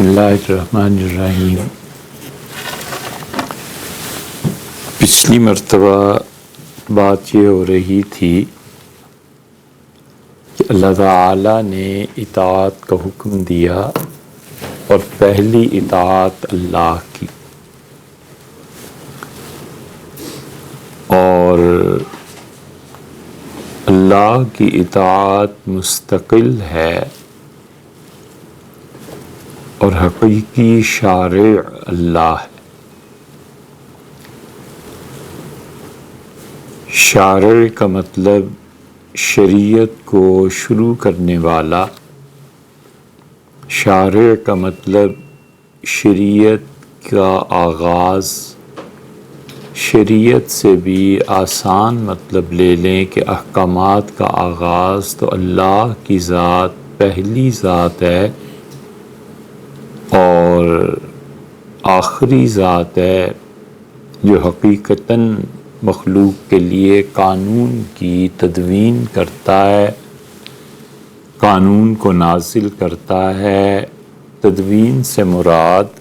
بسم اللہ الرحمن الرحیم۔ پچھلی مرتبہ بات یہ ہو رہی تھی کہ اللہ تعالیٰ نے اطاعت کا حکم دیا اور پہلی اطاعت اللہ کی، اور اللہ کی اطاعت مستقل ہے اور حقیقی شارع اللہ ہے۔ شارع کا مطلب شریعت کو شروع کرنے والا، شارع کا مطلب شریعت کا آغاز۔ شریعت سے بھی آسان مطلب لے لیں کہ احکامات کا آغاز تو اللہ کی ذات پہلی ذات ہے اور آخری ذات ہے جو حقیقتاً مخلوق کے لیے قانون کی تدوین کرتا ہے، قانون کو نازل کرتا ہے۔ تدوین سے مراد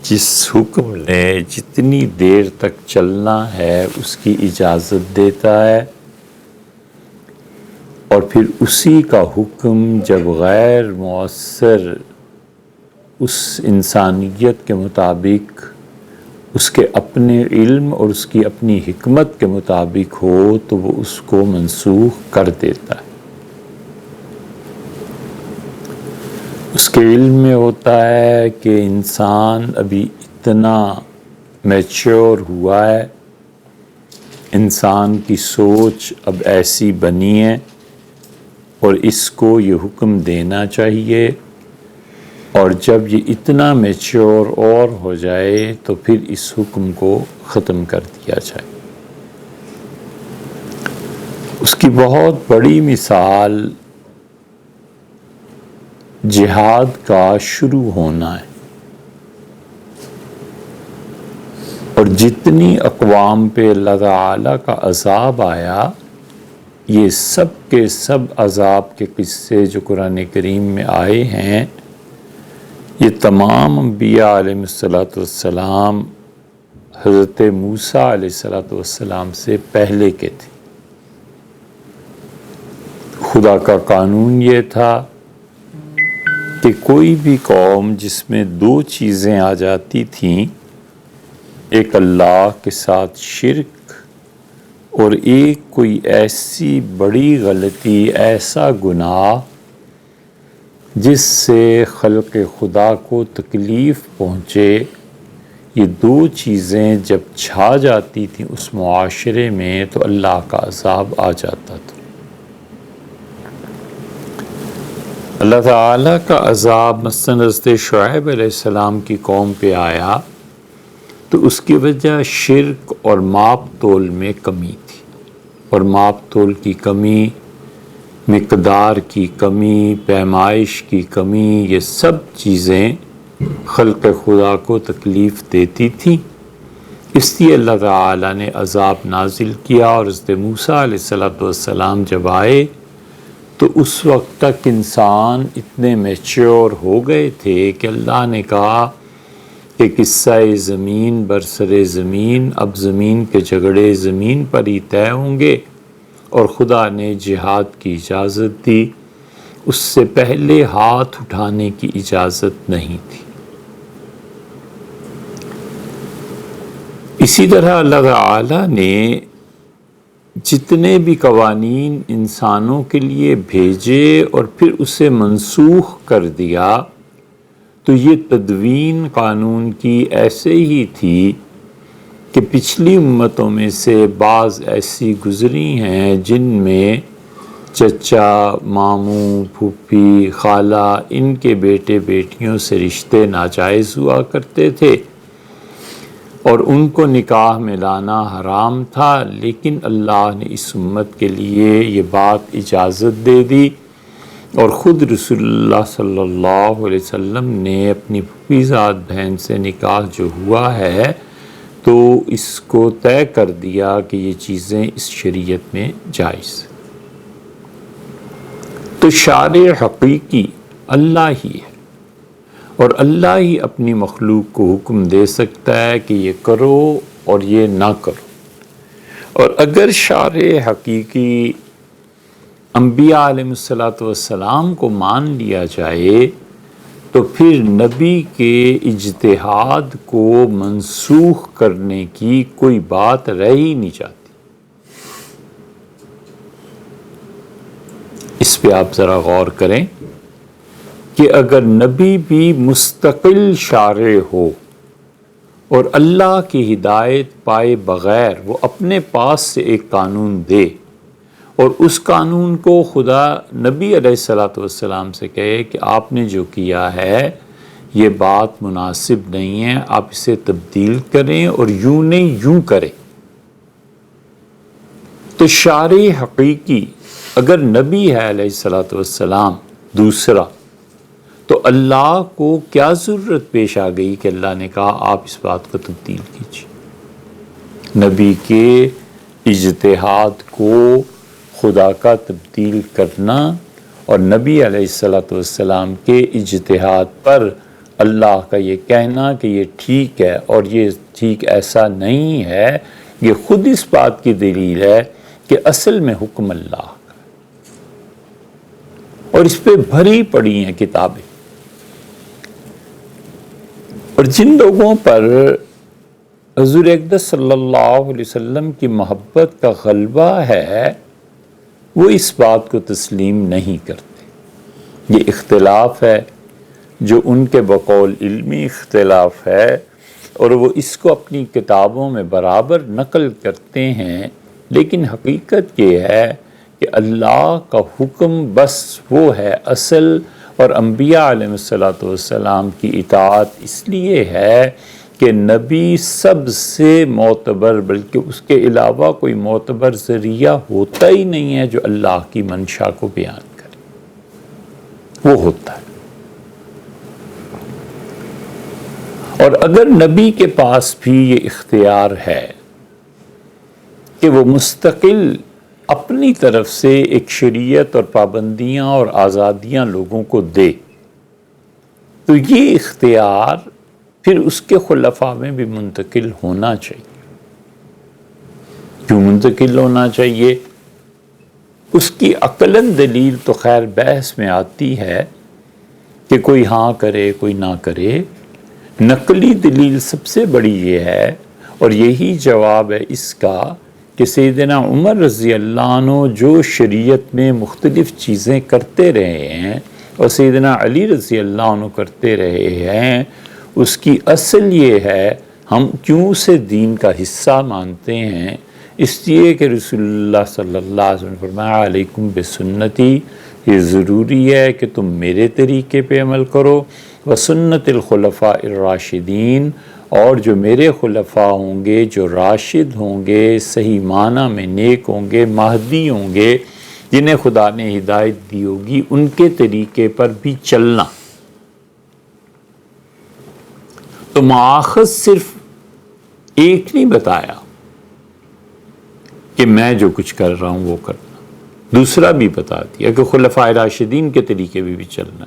جس حکم نے جتنی دیر تک چلنا ہے اس کی اجازت دیتا ہے، اور پھر اسی کا حکم جب غیر مؤثر اس انسانیت کے مطابق، اس کے اپنے علم اور اس کی اپنی حکمت کے مطابق ہو تو وہ اس کو منسوخ کر دیتا ہے۔ اس کے علم میں ہوتا ہے کہ انسان ابھی اتنا میچور ہوا ہے، انسان کی سوچ اب ایسی بنی ہے اور اس کو یہ حکم دینا چاہیے، اور جب یہ اتنا میچور اور ہو جائے تو پھر اس حکم کو ختم کر دیا جائے۔ اس کی بہت بڑی مثال جہاد کا شروع ہونا ہے، اور جتنی اقوام پہ اللہ تعالیٰ کا عذاب آیا، یہ سب کے سب عذاب کے قصے جو قرآن کریم میں آئے ہیں، یہ تمام انبیاء علیہ السلام حضرت موسیٰ علیہ السلام سے پہلے کے تھے۔ خدا کا قانون یہ تھا کہ کوئی بھی قوم جس میں دو چیزیں آ جاتی تھیں، ایک اللہ کے ساتھ شرک اور ایک کوئی ایسی بڑی غلطی، ایسا گناہ جس سے خلق خدا کو تکلیف پہنچے، یہ دو چیزیں جب چھا جاتی تھیں اس معاشرے میں تو اللہ کا عذاب آ جاتا تھا۔ اللہ تعالیٰ کا عذاب مثلاً حضرت شعیب علیہ السلام کی قوم پہ آیا تو اس کی وجہ شرک اور ماپ تول میں کمی تھی، اور ماپ تول کی کمی، مقدار کی کمی، پیمائش کی کمی، یہ سب چیزیں خلق خدا کو تکلیف دیتی تھیں۔ اس لیے اللہ تعالیٰ نے عذاب نازل کیا، اور حضرت موسیٰ علیہ السلام جب آئے تو اس وقت تک انسان اتنے میچور ہو گئے تھے کہ اللہ نے کہا کہ قصہ زمین برسر زمین، اب زمین کے جھگڑے زمین پر ہی طے ہوں گے، اور خدا نے جہاد کی اجازت دی۔ اس سے پہلے ہاتھ اٹھانے کی اجازت نہیں تھی۔ اسی طرح اللہ تعالیٰ نے جتنے بھی قوانین انسانوں کے لیے بھیجے اور پھر اسے منسوخ کر دیا، تو یہ تدوین قانون کی ایسے ہی تھی کہ پچھلی امتوں میں سے بعض ایسی گزری ہیں جن میں چچا، ماموں، پھوپھی، خالہ، ان کے بیٹے بیٹیوں سے رشتے ناجائز ہوا کرتے تھے اور ان کو نکاح میں لانا حرام تھا، لیکن اللہ نے اس امت کے لیے یہ بات اجازت دے دی، اور خود رسول اللہ صلی اللہ علیہ وسلم نے اپنی پھوپھی زاد بہن سے نکاح جو ہوا ہے تو اس کو طے کر دیا کہ یہ چیزیں اس شریعت میں جائز۔ تو شارع حقیقی اللہ ہی ہے، اور اللہ ہی اپنی مخلوق کو حکم دے سکتا ہے کہ یہ کرو اور یہ نہ کرو۔ اور اگر شارع حقیقی انبیاء علیہ السلام کو مان لیا جائے تو پھر نبی کے اجتہاد کو منسوخ کرنے کی کوئی بات رہ ہی نہیں جاتی۔ اس پہ آپ ذرا غور کریں کہ اگر نبی بھی مستقل شارع ہو اور اللہ کی ہدایت پائے بغیر وہ اپنے پاس سے ایک قانون دے اور اس قانون کو خدا نبی علیہ السلام سے کہے کہ آپ نے جو کیا ہے یہ بات مناسب نہیں ہے، آپ اسے تبدیل کریں اور یوں نہیں یوں کریں، تو شارع حقیقی اگر نبی ہے علیہ السلام دوسرا، تو اللہ کو کیا ضرورت پیش آ گئی کہ اللہ نے کہا آپ اس بات کو تبدیل کیجیے۔ نبی کے اجتہاد کو خدا کا تبدیل کرنا اور نبی علیہ السلام کے اجتہاد پر اللہ کا یہ کہنا کہ یہ ٹھیک ہے اور یہ ٹھیک ایسا نہیں ہے، یہ خود اس بات کی دلیل ہے کہ اصل میں حکم اللہ کا، اور اس پہ بھری پڑی ہیں کتابیں۔ اور جن لوگوں پر حضور اقدس صلی اللہ علیہ وسلم کی محبت کا غلبہ ہے وہ اس بات کو تسلیم نہیں کرتے۔ یہ اختلاف ہے جو ان کے بقول علمی اختلاف ہے، اور وہ اس کو اپنی کتابوں میں برابر نقل کرتے ہیں، لیکن حقیقت یہ ہے کہ اللہ کا حکم بس وہ ہے اصل، اور انبیاء علیہ السلام کی اطاعت اس لیے ہے کہ نبی سب سے معتبر، بلکہ اس کے علاوہ کوئی معتبر ذریعہ ہوتا ہی نہیں ہے جو اللہ کی منشا کو بیان کرے، وہ ہوتا ہے۔ اور اگر نبی کے پاس بھی یہ اختیار ہے کہ وہ مستقل اپنی طرف سے ایک شریعت اور پابندیاں اور آزادیاں لوگوں کو دے، تو یہ اختیار پھر اس کے خلفاء میں بھی منتقل ہونا چاہیے۔ کیوں منتقل ہونا چاہیے؟ اس کی عقلاً دلیل تو خیر بحث میں آتی ہے کہ کوئی ہاں کرے کوئی نہ کرے، نقلی دلیل سب سے بڑی یہ ہے، اور یہی جواب ہے اس کا کہ سیدنا عمر رضی اللہ عنہ جو شریعت میں مختلف چیزیں کرتے رہے ہیں اور سیدنا علی رضی اللہ عنہ کرتے رہے ہیں، اس کی اصل یہ ہے ہم کیوں اسے دین کا حصہ مانتے ہیں، اس لیے کہ رسول اللہ صلی اللہ علیہ وسلم نے فرمایا علیکم بسنتی، یہ ضروری ہے کہ تم میرے طریقے پہ عمل کرو، وسنت الخلفاء الراشدین، اور جو میرے خلفاء ہوں گے جو راشد ہوں گے، صحیح معنی میں نیک ہوں گے، مہدی ہوں گے، جنہیں خدا نے ہدایت دی ہوگی، ان کے طریقے پر بھی چلنا۔ تو مآخذ صرف ایک نہیں بتایا کہ میں جو کچھ کر رہا ہوں وہ کرنا، دوسرا بھی بتا دیا کہ خلفاء راشدین کے طریقے بھی چلنا۔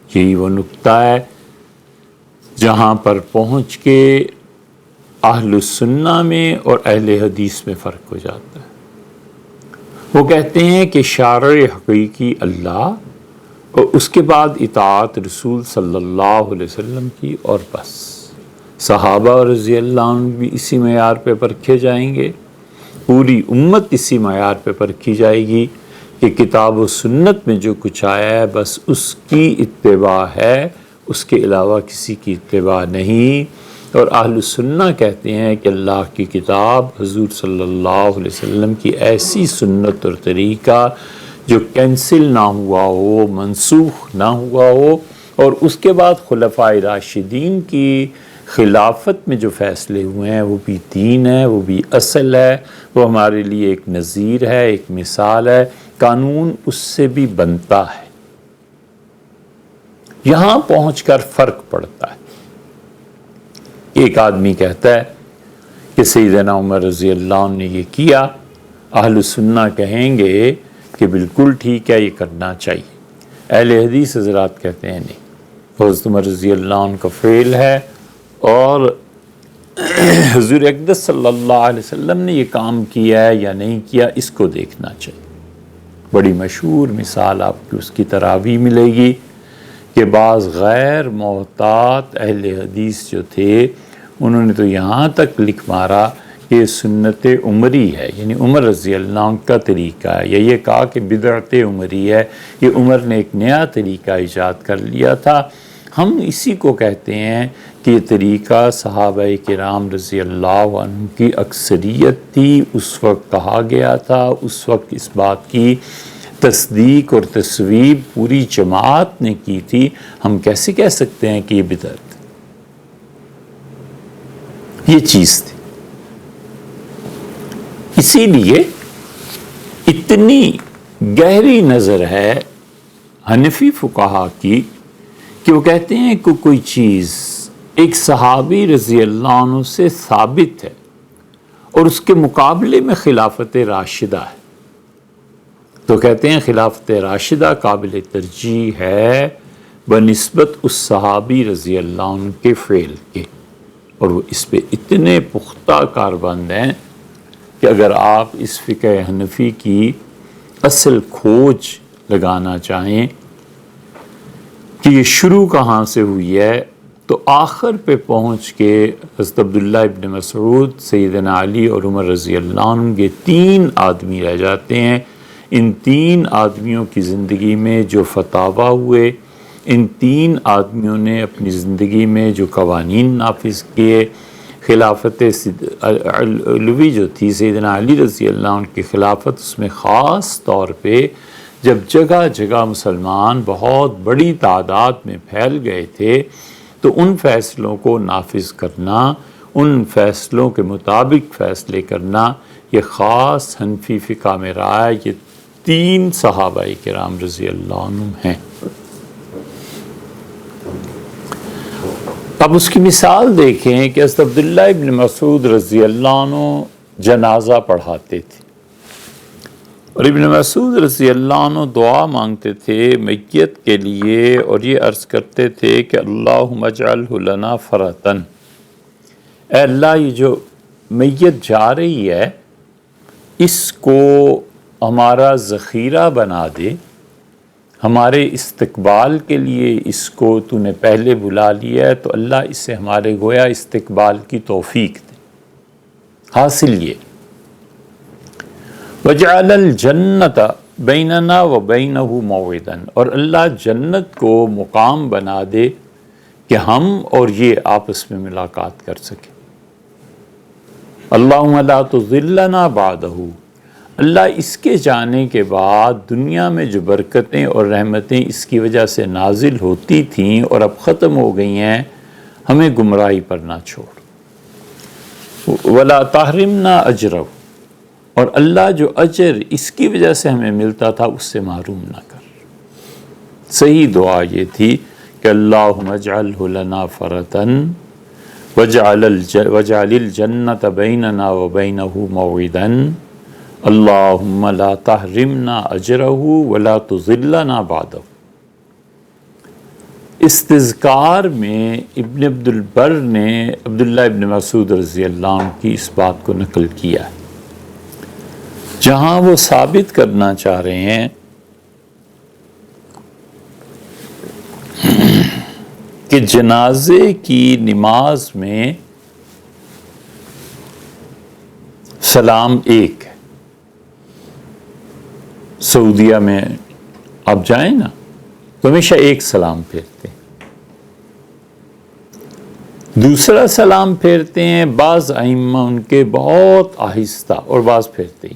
یہی وہ نقطہ ہے جہاں پر پہنچ کے اہل السنہ میں اور اہل حدیث میں فرق ہو جاتا ہے۔ وہ کہتے ہیں کہ شارع حقیقی اللہ، اور اس کے بعد اطاعت رسول صلی اللہ علیہ وسلم کی، اور بس صحابہ رضی اللہ عنہ بھی اسی معیار پہ پرکھے جائیں گے، پوری امت اسی معیار پہ پرکھی جائے گی کہ کتاب و سنت میں جو کچھ آیا ہے بس اس کی اتباع ہے، اس کے علاوہ کسی کی اتباع نہیں۔ اور اہل السنہ کہتے ہیں کہ اللہ کی کتاب، حضور صلی اللہ علیہ وسلم کی ایسی سنت اور طریقہ جو کینسل نہ ہوا ہو، منسوخ نہ ہوا ہو، اور اس کے بعد خلفاء راشدین کی خلافت میں جو فیصلے ہوئے ہیں وہ بھی دین ہے، وہ بھی اصل ہے، وہ ہمارے لیے ایک نظیر ہے، ایک مثال ہے، قانون اس سے بھی بنتا ہے۔ یہاں پہنچ کر فرق پڑتا ہے۔ ایک آدمی کہتا ہے کہ سیدنا عمر رضی اللہ عنہ نے یہ کیا، اہل سنہ کہیں گے کہ بالکل ٹھیک ہے، یہ کرنا چاہیے۔ اہل حدیث حضرات کہتے ہیں نہیں، حضرت عمر رضی اللہ عنہ کا فعل ہے، اور حضور اقدس صلی اللہ علیہ وسلم نے یہ کام کیا ہے یا نہیں کیا، اس کو دیکھنا چاہیے۔ بڑی مشہور مثال آپ کو اس کی طرح بھی ملے گی کہ بعض غیر محتاط اہل حدیث جو تھے انہوں نے تو یہاں تک لکھ مارا کہ یہ سنت عمری ہے، یعنی عمر رضی اللہ عنہ کا طریقہ ہے، یا یہ کہا کہ بدعت عمری ہے، یہ عمر نے ایک نیا طریقہ ایجاد کر لیا تھا۔ ہم اسی کو کہتے ہیں کہ یہ طریقہ صحابہ کرام رضی اللہ عنہ کی اکثریت تھی، اس وقت کہا گیا تھا، اس وقت اس بات کی تصدیق اور تصویب پوری جماعت نے کی تھی۔ ہم کیسے کہہ سکتے ہیں کہ یہ بدعت؟ یہ چیز تھی۔ اسی لیے اتنی گہری نظر ہے حنفی فقہا کی کہ وہ کہتے ہیں کہ کوئی چیز ایک صحابی رضی اللہ عنہ سے ثابت ہے اور اس کے مقابلے میں خلافت راشدہ ہے، تو کہتے ہیں خلافت راشدہ قابل ترجیح ہے بنسبت اس صحابی رضی اللہ عنہ کے فعل کے، اور وہ اس پہ اتنے پختہ کاربند ہیں کہ اگر آپ اس فقہ حنفی کی اصل کھوج لگانا چاہیں کہ یہ شروع کہاں سے ہوئی ہے، تو آخر پہ پہنچ کے حضرت عبداللہ ابن مسعود، سیدنا علی اور عمر رضی اللہ عنہ کے 3 آدمی رہ جاتے ہیں۔ ان 3 آدمیوں کی زندگی میں جو فتاویٰ ہوئے، ان 3 آدمیوں نے اپنی زندگی میں جو قوانین نافذ کیے، خلافت علوی جو تھی سیدنا علی رضی اللہ عنہ کی خلافت، اس میں خاص طور پہ جب جگہ جگہ مسلمان بہت بڑی تعداد میں پھیل گئے تھے تو ان فیصلوں کو نافذ کرنا، ان فیصلوں کے مطابق فیصلے کرنا، یہ خاص حنفی فقہ میں رہا ہے۔ یہ 3 صحابہ کرام رضی اللہ عنہ ہیں۔ اب اس کی مثال دیکھیں کہ حضرت عبداللہ ابن مسعود رضی اللہ عنہ جنازہ پڑھاتے تھے، اور ابن مسعود رضی اللہ عنہ دعا مانگتے تھے میت کے لیے، اور یہ عرض کرتے تھے کہ اللہم اجعلہ لنا فرطن، اے اللہ یہ جو میت جا رہی ہے اس کو ہمارا ذخیرہ بنا دے، ہمارے استقبال کے لیے اس کو تو نے پہلے بلا لیا ہے، تو اللہ اس سے ہمارے گویا استقبال کی توفیق دے۔ حاصل یہ وَجَعَلَ الْجَنَّةَ بَيْنَنَا وَبَيْنَهُ مَوْعِدًا، اور اللہ جنت کو مقام بنا دے کہ ہم اور یہ آپس میں ملاقات کر سکیں۔ اللہم لا تضلنا بعدہ، اللہ اس کے جانے کے بعد دنیا میں جو برکتیں اور رحمتیں اس کی وجہ سے نازل ہوتی تھیں اور اب ختم ہو گئی ہیں، ہمیں گمراہی پر نہ چھوڑ۔ وَلَا تَحْرِمْنَا أَجْرَهُ، اور اللہ جو اجر اس کی وجہ سے ہمیں ملتا تھا اس سے محروم نہ کر۔ صحیح دعا یہ تھی کہ اللہم اجعلہ لنا فرطن واجعل الجنة بیننا وبینہ موعدا اللہم لا تحرمنا اجرہ ولا تضلنا بعدہ۔ استذکار میں ابن عبد البر نے عبداللہ ابن مسعود رضی اللہ عنہ کی اس بات کو نقل کیا ہے، جہاں وہ ثابت کرنا چاہ رہے ہیں کہ جنازے کی نماز میں سلام ایک ہے۔ سعودیہ میں آپ جائیں نا تو ہمیشہ ایک سلام پھیرتے ہیں، دوسرا سلام پھیرتے ہیں بعض ائمہ ان کے بہت آہستہ، اور بعض پھیرتے ہی۔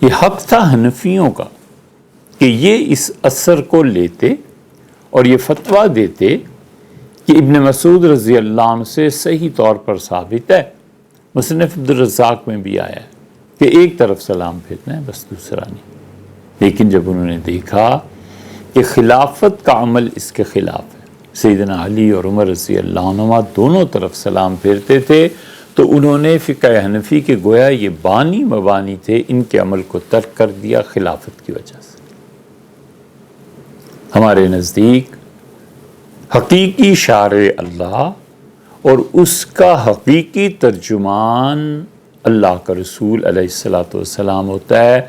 یہ حق تھا حنفیوں کا کہ یہ اس اثر کو لیتے اور یہ فتویٰ دیتے کہ ابن مسعود رضی اللہ عنہ سے صحیح طور پر ثابت ہے، مصنف عبدالرزاق میں بھی آیا ہے کہ ایک طرف سلام پھیرنا ہے بس، دوسرا نہیں۔ لیکن جب انہوں نے دیکھا کہ خلافت کا عمل اس کے خلاف ہے، سیدنا علی اور عمر رضی اللہ عنہما دونوں طرف سلام پھیرتے تھے، تو انہوں نے فقہ حنفی کے گویا یہ بانی مبانی تھے، ان کے عمل کو ترک کر دیا خلافت کی وجہ سے۔ ہمارے نزدیک حقیقی شارع اللہ اور اس کا حقیقی ترجمان اللہ کا رسول علیہ الصلاۃ والسلام ہوتا ہے۔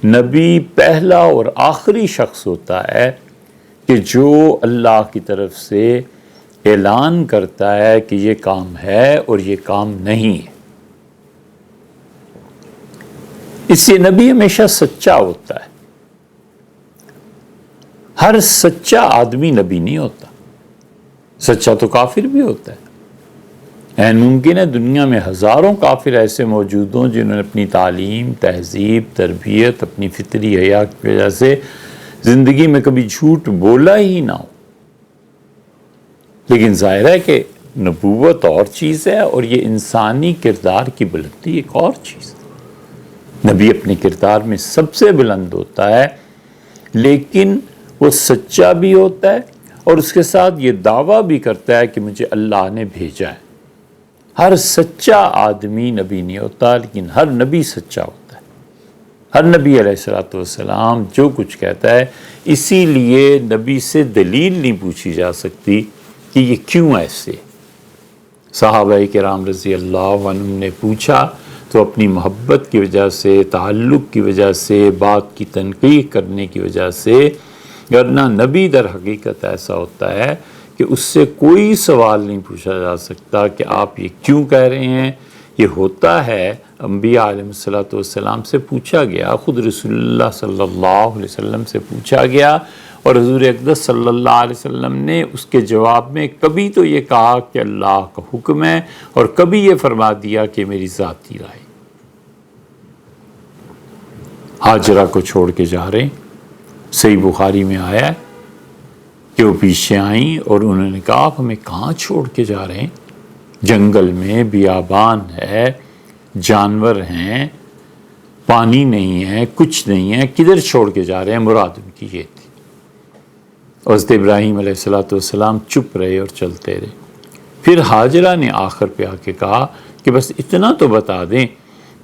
نبی پہلا اور آخری شخص ہوتا ہے کہ جو اللہ کی طرف سے اعلان کرتا ہے کہ یہ کام ہے اور یہ کام نہیں ہے۔ اس سے نبی ہمیشہ سچا ہوتا ہے۔ ہر سچا آدمی نبی نہیں ہوتا، سچا تو کافر بھی ہوتا ہے۔ ممکن ہے دنیا میں ہزاروں کافر ایسے موجود ہوں جنہوں نے اپنی تعلیم، تہذیب، تربیت، اپنی فطری حیا کی وجہ سے زندگی میں کبھی جھوٹ بولا ہی نہ ہو، لیکن ظاہر ہے کہ نبوت اور چیز ہے اور یہ انسانی کردار کی بلندی ایک اور چیز ہے۔ نبی اپنے کردار میں سب سے بلند ہوتا ہے، لیکن وہ سچا بھی ہوتا ہے اور اس کے ساتھ یہ دعویٰ بھی کرتا ہے کہ مجھے اللہ نے بھیجا ہے۔ ہر سچا آدمی نبی نہیں ہوتا، لیکن ہر نبی سچا ہوتا ہے۔ ہر نبی علیہ السلام جو کچھ کہتا ہے، اسی لیے نبی سے دلیل نہیں پوچھی جا سکتی کہ یہ کیوں ایسے۔ صحابہ کرام رضی اللہ عنہم نے پوچھا تو اپنی محبت کی وجہ سے، تعلق کی وجہ سے، بات کی تنقیح کرنے کی وجہ سے، ورنہ نبی در حقیقت ایسا ہوتا ہے کہ اس سے کوئی سوال نہیں پوچھا جا سکتا کہ آپ یہ کیوں کہہ رہے ہیں۔ یہ ہوتا ہے انبیاء علیہ السلام سے پوچھا گیا، خود رسول اللہ صلی اللہ علیہ وسلم سے پوچھا گیا، اور حضور اقدس صلی اللہ علیہ وسلم نے اس کے جواب میں کبھی تو یہ کہا کہ اللہ کا حکم ہے، اور کبھی یہ فرما دیا کہ میری ذاتی رائے۔ ہاجرہ کو چھوڑ کے جا رہے ہیں، صحیح بخاری میں آیا ہے کہ وہ پیچھے آئیں اور انہوں نے کہا آپ ہمیں کہاں چھوڑ کے جا رہے ہیں؟ جنگل میں بیابان ہے، جانور ہیں، پانی نہیں ہے، کچھ نہیں ہے، کدھر چھوڑ کے جا رہے ہیں؟ مراد ان کی یہ تھی۔ حضرت ابراہیم علیہ السلام چپ رہے اور چلتے رہے۔ پھر ہاجرہ نے آخر پہ آ کے کہا کہ بس اتنا تو بتا دیں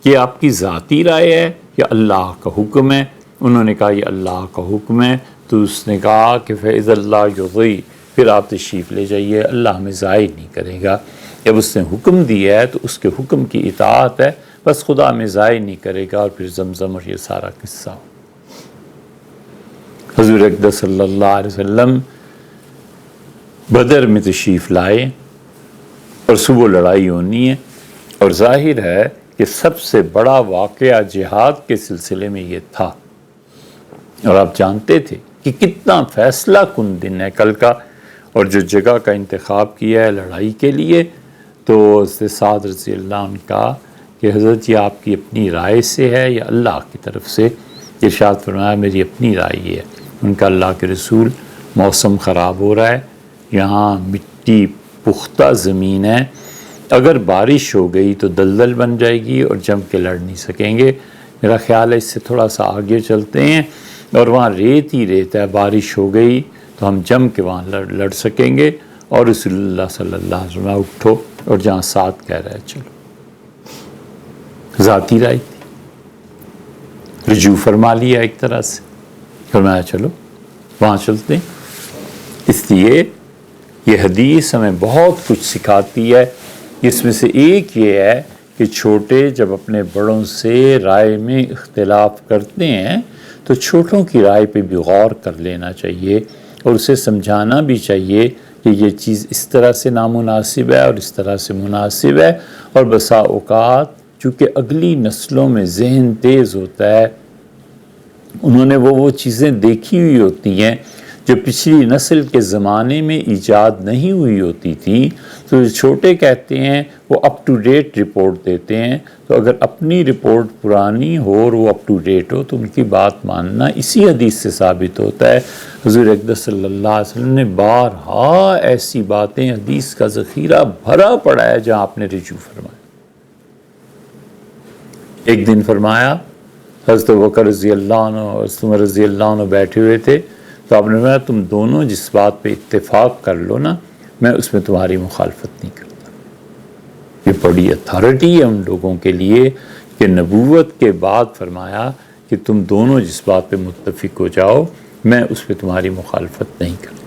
کہ آپ کی ذاتی رائے ہے یا اللہ کا حکم ہے؟ انہوں نے کہا یہ اللہ کا حکم ہے۔ تو اس نے کہا کہ فَإِذَا اللَّهُ يُضِيءُ، پھر آپ تشریف لے جائیے، اللہ ہمیں ضائع نہیں کرے گا۔ جب اس نے حکم دیا ہے تو اس کے حکم کی اطاعت ہے، بس خدا ہمیں ضائع نہیں کرے گا۔ اور پھر زمزم اور یہ سارا قصہ ہو۔ حضور اقدس صلی اللہ علیہ وسلم بدر میں تشریف لائے اور صبح لڑائی ہونی ہے، اور ظاہر ہے کہ سب سے بڑا واقعہ جہاد کے سلسلے میں یہ تھا، اور آپ جانتے تھے کہ کتنا فیصلہ کن دن ہے کل کا، اور جو جگہ کا انتخاب کیا ہے لڑائی کے لیے، تو حضرت سعد رضی اللہ عنہ کا کہ حضرت یہ آپ کی اپنی رائے سے ہے یا اللہ کی طرف سے؟ ارشاد فرمایا میری اپنی رائے یہ ہے۔ ان کا اللہ کے رسول موسم خراب ہو رہا ہے، یہاں مٹی پختہ زمین ہے، اگر بارش ہو گئی تو دلدل بن جائے گی اور جم کے لڑ نہیں سکیں گے، میرا خیال ہے اس سے تھوڑا سا آگے چلتے ہیں اور وہاں ریت ہی ریت ہے، بارش ہو گئی تو ہم جم کے وہاں لڑ سکیں گے۔ اور رسول اللہ صلی اللہ علیہ وسلم اٹھو، اور جہاں ساتھ کہہ رہا ہے چلو۔ ذاتی رائے تھی، رجوع فرما لیا ایک طرح سے، فرمایا چلو وہاں چلتے ہیں۔ اس لیے یہ حدیث ہمیں بہت کچھ سکھاتی ہے، اس میں سے ایک یہ ہے کہ چھوٹے جب اپنے بڑوں سے رائے میں اختلاف کرتے ہیں تو چھوٹوں کی رائے پہ بھی غور کر لینا چاہیے، اور اسے سمجھانا بھی چاہیے کہ یہ چیز اس طرح سے نامناسب ہے اور اس طرح سے مناسب ہے۔ اور بسا اوقات چونکہ اگلی نسلوں میں ذہن تیز ہوتا ہے، انہوں نے وہ چیزیں دیکھی ہوئی ہوتی ہیں جو پچھلی نسل کے زمانے میں ایجاد نہیں ہوئی ہوتی تھی، تو جو چھوٹے کہتے ہیں وہ اپ ٹو ڈیٹ رپورٹ دیتے ہیں۔ تو اگر اپنی رپورٹ پرانی ہو اور وہ اپ ٹو ڈیٹ ہو تو ان کی بات ماننا اسی حدیث سے ثابت ہوتا ہے۔ حضور اقدس صلی اللہ علیہ وسلم نے بارہا ایسی باتیں، حدیث کا ذخیرہ بھرا پڑا ہے جہاں آپ نے رجوع فرمایا۔ ایک دن فرمایا حضرت بکر رضی اللہ عنہ اور حضرت عمر رضی اللہ عنہ بیٹھے ہوئے تھے، تو آپ نے فرمایا تم دونوں جس بات پہ اتفاق کر لو نا، میں اس میں تمہاری مخالفت نہیں کرتا۔ یہ بڑی اتھارٹی ہے ان لوگوں کے لیے کہ نبوت کے بعد فرمایا کہ تم دونوں جس بات پہ متفق ہو جاؤ، میں اس پہ تمہاری مخالفت نہیں کروں۔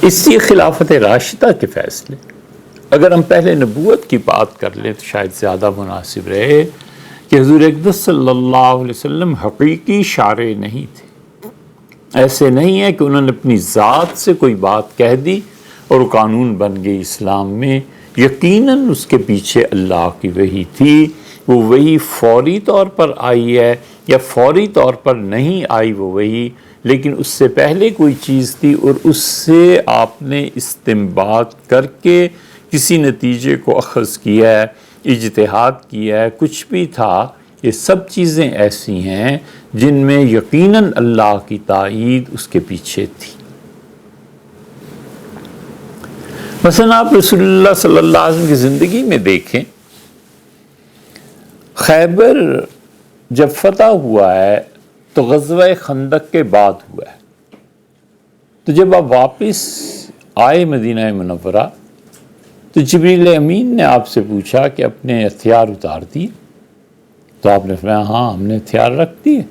اس لیے خلافت راشدہ کے فیصلے، اگر ہم پہلے نبوت کی بات کر لیں تو شاید زیادہ مناسب رہے کہ حضور اقدس صلی اللہ علیہ وسلم حقیقی شارع نہیں تھے۔ ایسے نہیں ہے کہ انہوں نے اپنی ذات سے کوئی بات کہہ دی اور وہ قانون بن گئی اسلام میں۔ یقیناً اس کے پیچھے اللہ کی وحی تھی، وہ وحی فوری طور پر آئی ہے یا فوری طور پر نہیں آئی وہ وحی، لیکن اس سے پہلے کوئی چیز تھی اور اس سے آپ نے استنباط کر کے کسی نتیجے کو اخذ کیا ہے، اجتہاد کیا ہے، کچھ بھی تھا۔ یہ سب چیزیں ایسی ہیں جن میں یقیناً اللہ کی تائید اس کے پیچھے تھی۔ مثلا آپ رسول اللہ صلی اللہ علیہ وسلم کی زندگی میں دیکھیں، خیبر جب فتح ہوا ہے تو غزوہ خندق کے بعد ہوا ہے، تو جب آپ واپس آئے مدینہ منورہ تو جبریل امین نے آپ سے پوچھا کہ اپنے ہتھیار اتار دیے؟ تو آپ نے فرمایا ہاں ہم نے ہتھیار رکھ دیے۔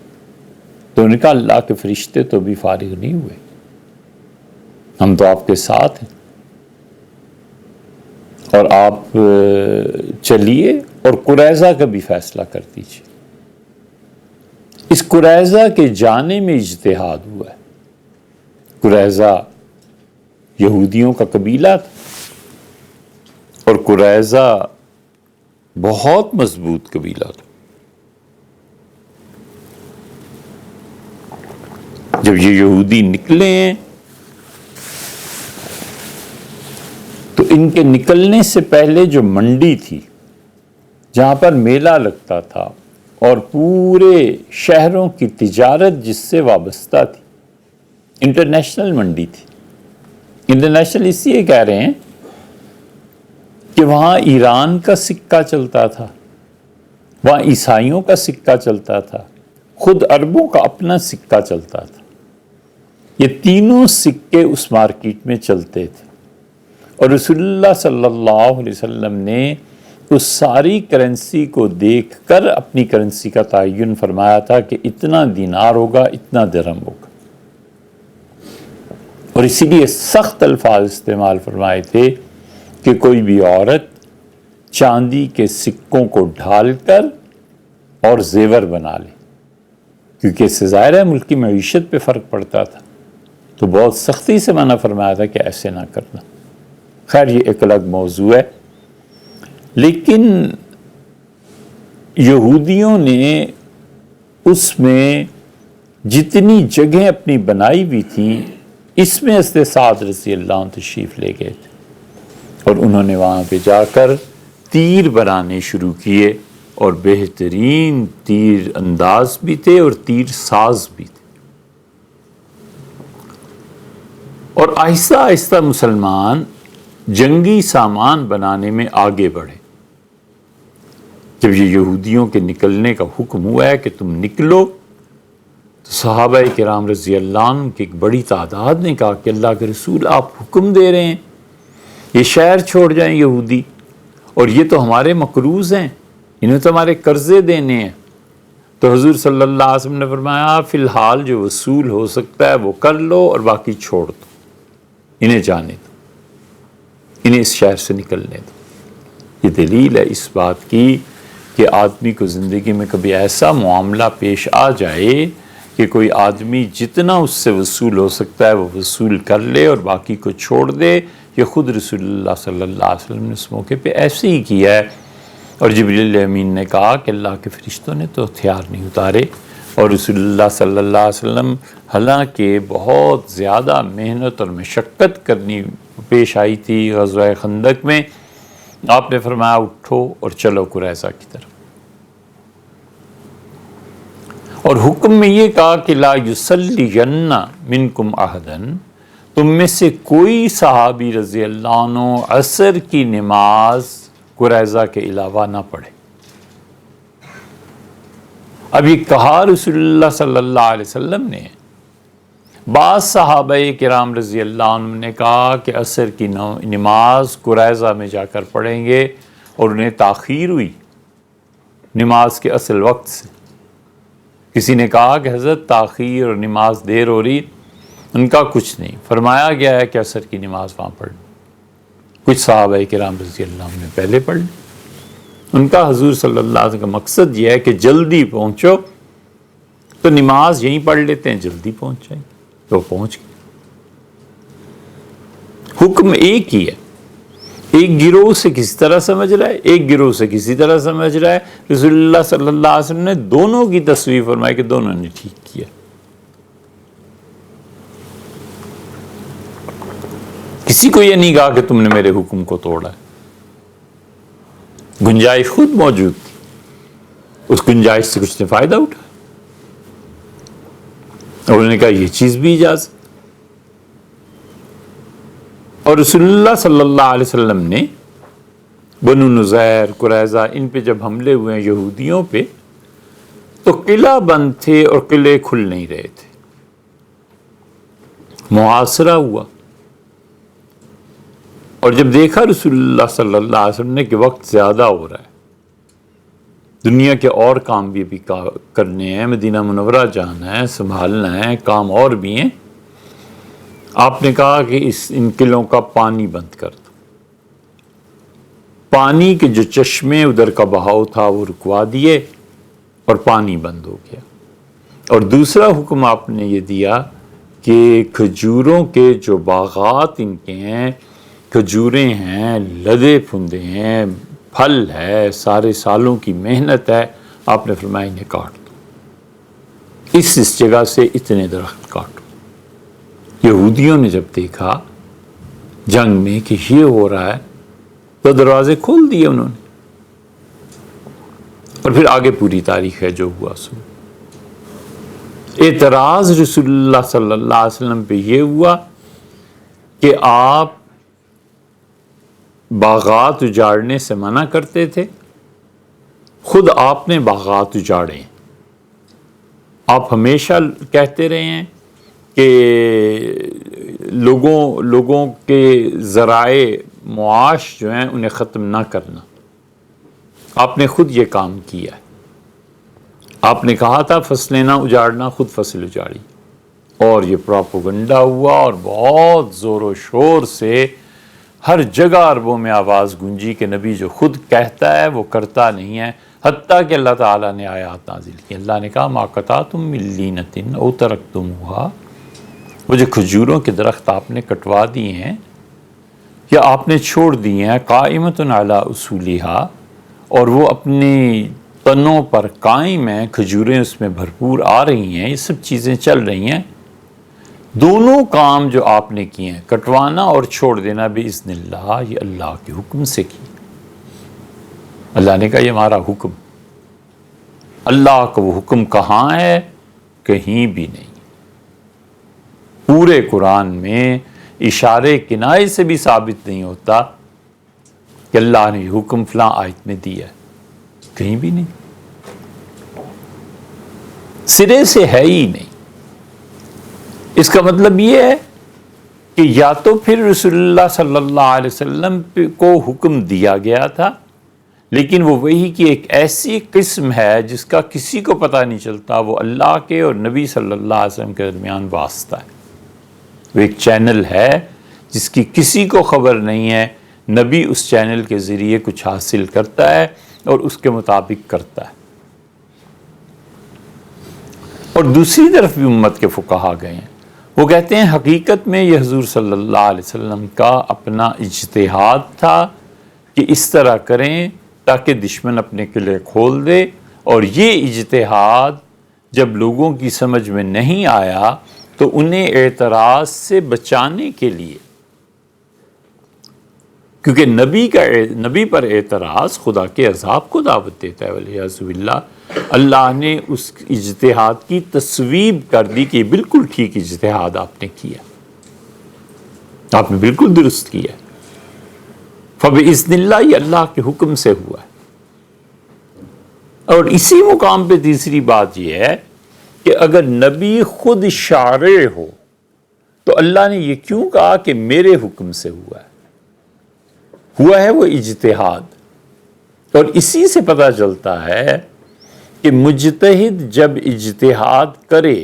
تو انہوں نے کہا اللہ کے فرشتے تو بھی فارغ نہیں ہوئے، ہم تو آپ کے ساتھ ہیں، اور آپ چلیے اور قریظہ کا بھی فیصلہ کر دیجیے۔ اس قریظہ کے جانے میں اجتہاد ہوا ہے۔ قریظہ یہودیوں کا قبیلہ تھا اور قریظہ بہت مضبوط قبیلہ تھا۔ جب یہ یہودی نکلے ہیں تو ان کے نکلنے سے پہلے جو منڈی تھی جہاں پر میلہ لگتا تھا اور پورے شہروں کی تجارت جس سے وابستہ تھی، انٹرنیشنل منڈی تھی۔ انٹرنیشنل اس لیے کہہ رہے ہیں کہ وہاں ایران کا سکہ چلتا تھا، وہاں عیسائیوں کا سکہ چلتا تھا، خود عربوں کا اپنا سکہ چلتا تھا۔ یہ تینوں سکے اس مارکیٹ میں چلتے تھے، اور رسول اللہ صلی اللہ علیہ وسلم نے اس ساری کرنسی کو دیکھ کر اپنی کرنسی کا تعین فرمایا تھا کہ اتنا دینار ہوگا، اتنا درہم ہوگا، اور اسی لیے سخت الفاظ استعمال فرمائے تھے کہ کوئی بھی عورت چاندی کے سکوں کو ڈھال کر اور زیور بنا لے، کیونکہ اس سے ظاہر ہے ملک کی معیشت پہ فرق پڑتا تھا، تو بہت سختی سے منع فرمایا تھا کہ ایسے نہ کرنا۔ خیر یہ ایک الگ موضوع ہے، لیکن یہودیوں نے اس میں جتنی جگہیں اپنی بنائی ہوئی تھیں، اس میں حضرت سعد رضی اللہ عنہ تشریف لے گئے تھے، اور انہوں نے وہاں پہ جا کر تیر بنانے شروع کیے، اور بہترین تیر انداز بھی تھے اور تیر ساز بھی تھے۔ اور آہستہ آہستہ مسلمان جنگی سامان بنانے میں آگے بڑھے۔ جب یہ یہودیوں کے نکلنے کا حکم ہوا ہے کہ تم نکلو، تو صحابہ کرام رضی اللہ عنہ کی ایک بڑی تعداد نے کہا کہ اللہ کے رسول آپ حکم دے رہے ہیں یہ شہر چھوڑ جائیں یہودی، اور یہ تو ہمارے مقروض ہیں، انہیں تو ہمارے قرضے دینے ہیں۔ تو حضور صلی اللہ علیہ وسلم نے فرمایا فی الحال جو وصول ہو سکتا ہے وہ کر لو اور باقی چھوڑ دو، انہیں جانے دو، انہیں اس شہر سے نکلنے دو۔ یہ دلیل ہے اس بات کی کہ آدمی کو زندگی میں کبھی ایسا معاملہ پیش آ جائے کہ کوئی آدمی جتنا اس سے وصول ہو سکتا ہے وہ وصول کر لے اور باقی کو چھوڑ دے۔ یہ خود رسول اللہ صلی اللہ علیہ وسلم نے اس موقع پہ ایسے ہی کیا ہے، اور جبریل امین نے کہا کہ اللہ کے فرشتوں نے تو ہتھیار نہیں اتارے، اور رسول اللہ صلی اللہ علیہ وسلم حالانکہ بہت زیادہ محنت اور مشقت کرنی پیش آئی تھی غزوہ خندق میں، آپ نے فرمایا اٹھو اور چلو قریظہ کی طرف، اور حکم میں یہ کہا کہ لا یصلین منکم احدا، تم میں سے کوئی صحابی رضی اللہ عنہ عصر کی نماز قریظہ کے علاوہ نہ پڑھے۔ اب یہ کہا رسول اللہ صلی اللہ علیہ وسلم نے، بعض صحابہ کرام رضی اللہ عنہ نے کہا کہ عصر کی نماز قریظہ میں جا کر پڑھیں گے، اور انہیں تاخیر ہوئی نماز کے اصل وقت سے، کسی نے کہا کہ حضرت تاخیر اور نماز دیر ہو رہی، ان کا کچھ نہیں، فرمایا گیا ہے کہ عصر کی نماز وہاں پڑھ لیں۔ کچھ صحابہ کرام رضی اللہ عنہ نے پہلے پڑھ لی۔ ان کا حضور صلی اللہ علیہ وسلم کا مقصد یہ ہے کہ جلدی پہنچو، تو نماز یہیں پڑھ لیتے ہیں، جلدی پہنچ جائیں، تو پہنچ گئے۔ حکم ایک ہی ہے، ایک گروہ سے کسی طرح سمجھ رہا ہے، ایک گروہ سے کسی طرح سمجھ رہا ہے۔ رسول اللہ صلی اللہ علیہ وسلم نے دونوں کی تصویر فرمائی کہ دونوں نے ٹھیک کیا۔ کسی کو یہ نہیں کہا کہ تم نے میرے حکم کو توڑا ہے، گنجائش خود موجود تھی، اس گنجائش سے کچھ نے فائدہ اٹھا اور انہوں نے کہا یہ چیز بھی اجازت۔ اور رسول اللہ صلی اللہ علیہ وسلم نے بنو نذیر، قریظہ، ان پہ جب حملے ہوئے ہیں یہودیوں پہ، تو قلعہ بند تھے اور قلعے کھل نہیں رہے تھے، محاصرہ ہوا۔ اور جب دیکھا رسول اللہ صلی اللہ علیہ وسلم نے کہ وقت زیادہ ہو رہا ہے، دنیا کے اور کام بھی ابھی کرنے ہیں، مدینہ منورہ جانا ہے، سنبھالنا ہے، کام اور بھی ہیں، آپ نے کہا کہ ان قلعوں کا پانی بند کر دو۔ پانی کے جو چشمے ادھر کا بہاؤ تھا وہ رکوا دیے اور پانی بند ہو گیا۔ اور دوسرا حکم آپ نے یہ دیا کہ کھجوروں کے جو باغات ان کے ہیں، کھجوریں ہیں، لدے پھندے ہیں، پھل ہے، سارے سالوں کی محنت ہے، آپ نے فرمایا انہیں کاٹ دو، اس جگہ سے اتنے درخت کاٹو۔ یہودیوں نے جب دیکھا جنگ میں کہ یہ ہو رہا ہے تو دروازے کھول دیے انہوں نے، اور پھر آگے پوری تاریخ ہے جو ہوا سو۔ اعتراض رسول اللہ صلی اللہ علیہ وسلم پہ یہ ہوا کہ آپ باغات اجاڑنے سے منع کرتے تھے، خود آپ نے باغات اجاڑے۔ آپ ہمیشہ کہتے رہے ہیں کہ لوگوں کے ذرائع معاش جو ہیں انہیں ختم نہ کرنا، آپ نے خود یہ کام کیا ہے۔ آپ نے کہا تھا فصلیں نہ اجاڑنا، خود فصل اجاڑی، اور یہ پروپیگنڈا ہوا اور بہت زور و شور سے ہر جگہ عربوں میں آواز گونجی کہ نبی جو خود کہتا ہے وہ کرتا نہیں ہے، حتیٰ کہ اللہ تعالیٰ نے آیات نازل کی۔ اللہ نے کہا ما قطعتم من لینۃ او ترکتموہا، وہ جو کھجوروں کے درخت آپ نے کٹوا دیے ہیں یا آپ نے چھوڑ دیے ہیں، قائمۃ علی اصولہا، اور وہ اپنی تنوں پر قائم ہیں، کھجوریں اس میں بھرپور آ رہی ہیں، یہ سب چیزیں چل رہی ہیں، دونوں کام جو آپ نے کیے ہیں، کٹوانا اور چھوڑ دینا باذن اللہ، یہ اللہ کے حکم سے کی۔ اللہ نے کہا یہ ہمارا حکم، اللہ کا وہ حکم کہاں ہے؟ کہیں بھی نہیں۔ پورے قرآن میں اشارے کنائے سے بھی ثابت نہیں ہوتا کہ اللہ نے یہ حکم فلاں آیت میں دیا ہے، کہیں بھی نہیں، سرے سے ہے ہی نہیں۔ اس کا مطلب یہ ہے کہ یا تو پھر رسول اللہ صلی اللہ علیہ وسلم کو حکم دیا گیا تھا، لیکن وہ وحی کی ایک ایسی قسم ہے جس کا کسی کو پتہ نہیں چلتا، وہ اللہ کے اور نبی صلی اللہ علیہ وسلم کے درمیان واسطہ ہے، وہ ایک چینل ہے جس کی کسی کو خبر نہیں ہے، نبی اس چینل کے ذریعے کچھ حاصل کرتا ہے اور اس کے مطابق کرتا ہے۔ اور دوسری طرف بھی امت کے فقہا گئے ہیں، وہ کہتے ہیں حقیقت میں یہ حضور صلی اللہ علیہ وسلم کا اپنا اجتہاد تھا کہ اس طرح کریں تاکہ دشمن اپنے قلعے کھول دے، اور یہ اجتہاد جب لوگوں کی سمجھ میں نہیں آیا تو انہیں اعتراض سے بچانے کے لیے، کیونکہ نبی پر اعتراض خدا کے عذاب کو دعوت دیتا ہے، والعیاذ باللہ، اللہ نے اس اجتہاد کی تصویب کر دی کہ بالکل ٹھیک اجتہاد آپ نے کیا، آپ نے بالکل درست کیا، فبإذن اللہ، یہ اللہ کے حکم سے ہوا ہے۔ اور اسی مقام پہ تیسری بات یہ ہے کہ اگر نبی خود شارع ہو تو اللہ نے یہ کیوں کہا کہ میرے حکم سے ہوا ہے وہ اجتہاد، اور اسی سے پتہ چلتا ہے کہ مجتہد جب اجتہاد کرے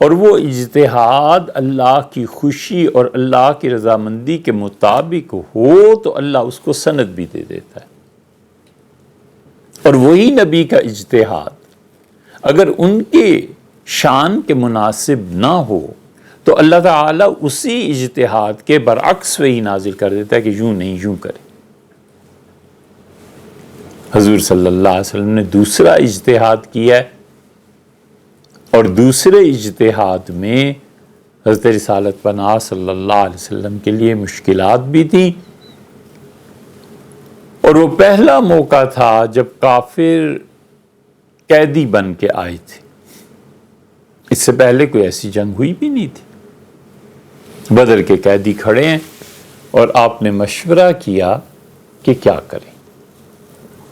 اور وہ اجتہاد اللہ کی خوشی اور اللہ کی رضامندی کے مطابق ہو تو اللہ اس کو سند بھی دے دیتا ہے. اور وہی نبی کا اجتہاد اگر ان کے شان کے مناسب نہ ہو تو اللہ تعالیٰ اسی اجتہاد کے برعکس وہی نازل کر دیتا ہے کہ یوں نہیں یوں کرے. حضور صلی اللہ علیہ وسلم نے دوسرا اجتہاد کیا ہے اور دوسرے اجتہاد میں حضرت رسالت پناہ صلی اللہ علیہ وسلم کے لیے مشکلات بھی تھیں، اور وہ پہلا موقع تھا جب کافر قیدی بن کے آئے تھے. اس سے پہلے کوئی ایسی جنگ ہوئی بھی نہیں تھی. بدر کے قیدی کھڑے ہیں اور آپ نے مشورہ کیا کہ کیا کریں،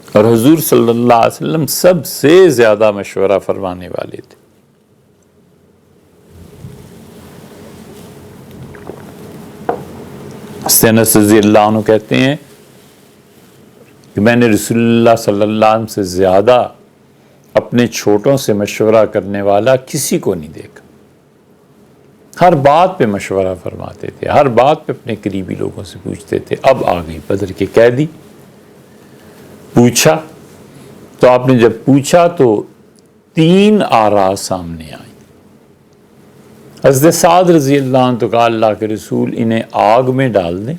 اور حضور صلی اللہ علیہ وسلم سب سے زیادہ مشورہ فرمانے والے تھے. انس رضی اللہ عنہ کہتے ہیں کہ میں نے رسول اللہ صلی اللہ علیہ وسلم سے زیادہ اپنے چھوٹوں سے مشورہ کرنے والا کسی کو نہیں دیکھا. ہر بات پہ مشورہ فرماتے تھے، ہر بات پہ اپنے قریبی لوگوں سے پوچھتے تھے. اب آ گئی بدر کے قیدی، پوچھا تو آپ نے جب پوچھا تو 3 آراء سامنے آئی. حضرت سعد رضی اللہ عنہ تو کہا اللہ کے رسول انہیں آگ میں ڈال دیں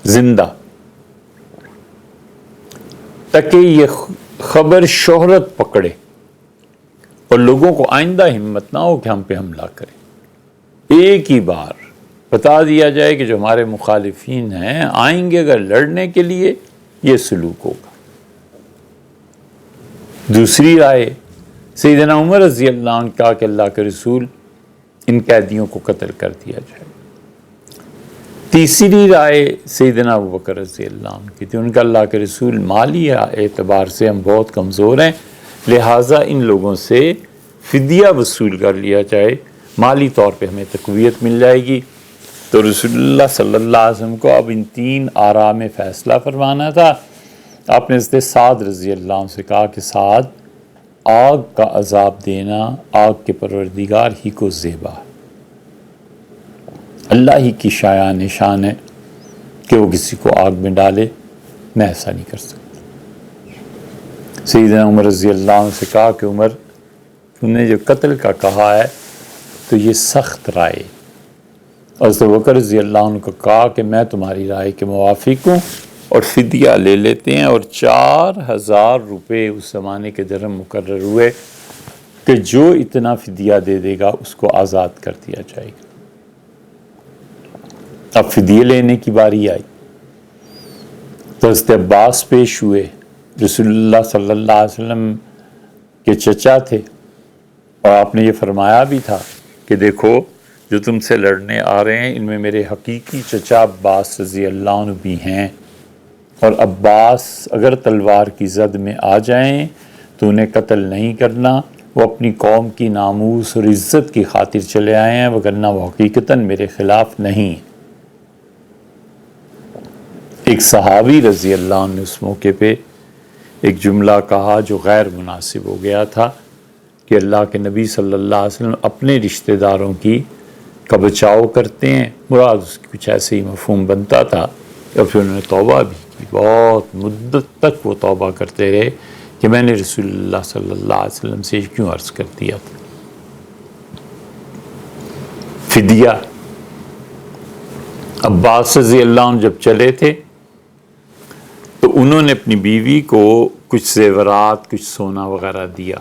زندہ، تاکہ یہ خبر شہرت پکڑے اور لوگوں کو آئندہ ہمت نہ ہو کہ ہم پہ حملہ کریں. ایک ہی بار بتا دیا جائے کہ جو ہمارے مخالفین ہیں آئیں گے اگر لڑنے کے لیے یہ سلوک ہوگا. دوسری رائے سیدنا عمر رضی اللہ عنہ کہا کہ اللہ کے رسول ان قیدیوں کو قتل کر دیا جائے. تیسری رائے سیدنا ابوبکر رضی اللہ عنہ کی تھی. ان کا اللہ کے رسول مالی اعتبار سے ہم بہت کمزور ہیں، لہٰذا ان لوگوں سے فدیہ وصول کر لیا جائے، مالی طور پہ ہمیں تقویت مل جائے گی. تو رسول اللہ صلی اللہ علیہ وسلم کو اب ان 3 آراء میں فیصلہ فرمانا تھا. آپ نے حضرت سعد رضی اللہ عنہ سے کہا کہ سعد، آگ کا عذاب دینا آگ کے پروردگار ہی کو زیبا ہے، اللہ ہی کی شایان نشان ہے کہ وہ کسی کو آگ میں ڈالے، میں ایسا نہیں کر سکتا. سیدنا عمر رضی اللہ عنہ سے کہا کہ عمر تم نے جو قتل کا کہا ہے تو یہ سخت رائے. حضرت ابوبکر رضی اللہ عنہ کو کہا کہ میں تمہاری رائے کے موافق ہوں، اور فدیہ لے لیتے ہیں. اور 4000 روپے اس زمانے کے درہم مقرر ہوئے کہ جو اتنا فدیہ دے دے گا اس کو آزاد کر دیا جائے گا. اب فدیہ لینے کی باری آئی تو حضرت عباس پیش ہوئے، رسول اللہ صلی اللہ علیہ وسلم کے چچا تھے، اور آپ نے یہ فرمایا بھی تھا کہ دیکھو جو تم سے لڑنے آ رہے ہیں ان میں میرے حقیقی چچا عباس رضی اللہ عنہ بھی ہیں، اور عباس اگر تلوار کی زد میں آ جائیں تو انہیں قتل نہیں کرنا، وہ اپنی قوم کی ناموس اور عزت کی خاطر چلے آئے ہیں، وگرنہ وہ حقیقتاً میرے خلاف نہیں. ایک صحابی رضی اللہ عنہ نے اس موقع پہ ایک جملہ کہا جو غیر مناسب ہو گیا تھا کہ اللہ کے نبی صلی اللہ علیہ وسلم اپنے رشتہ داروں کی کا بچاؤ کرتے ہیں. مراد اس کی کچھ ایسے ہی مفہوم بنتا تھا، اور پھر انہوں نے توبہ بھی کی. بہت مدت تک وہ توبہ کرتے رہے کہ میں نے رسول اللہ صلی اللہ علیہ وسلم سے کیوں عرض کر دیا تھا. فدیہ عباس رضی اللہ عنہ جب چلے تھے تو انہوں نے اپنی بیوی کو کچھ زیورات، کچھ سونا وغیرہ دیا،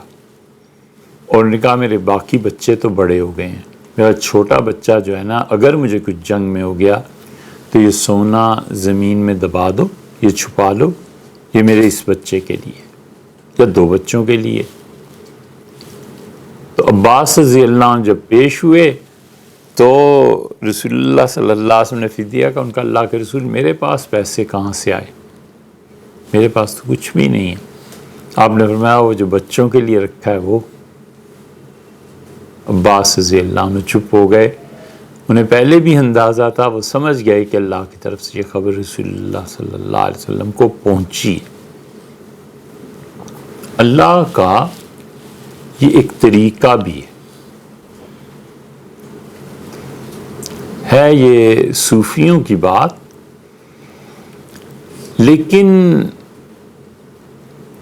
اور انہوں نے کہا میرے باقی بچے تو بڑے ہو گئے ہیں، میرا چھوٹا بچہ جو ہے نا اگر مجھے کچھ جنگ میں ہو گیا تو یہ سونا زمین میں دبا دو، یہ چھپا لو، یہ میرے اس بچے کے لیے یا 2 بچوں کے لیے. تو عباس رضی اللہ عنہ جب پیش ہوئے تو رسول اللہ صلی اللہ علیہ وسلم نے فدیہ کا، ان کا اللہ کے رسول میرے پاس پیسے کہاں سے آئے، میرے پاس تو کچھ بھی نہیں ہے. آپ نے فرمایا وہ جو بچوں کے لیے رکھا ہے وہ. عباس رضی اللہ عنہ چپ ہو گئے. انہیں پہلے بھی اندازہ تھا، وہ سمجھ گئے کہ اللہ کی طرف سے یہ خبر رسول اللہ صلی اللہ علیہ وسلم کو پہنچی. اللہ کا یہ ایک طریقہ بھی ہے یہ صوفیوں کی بات، لیکن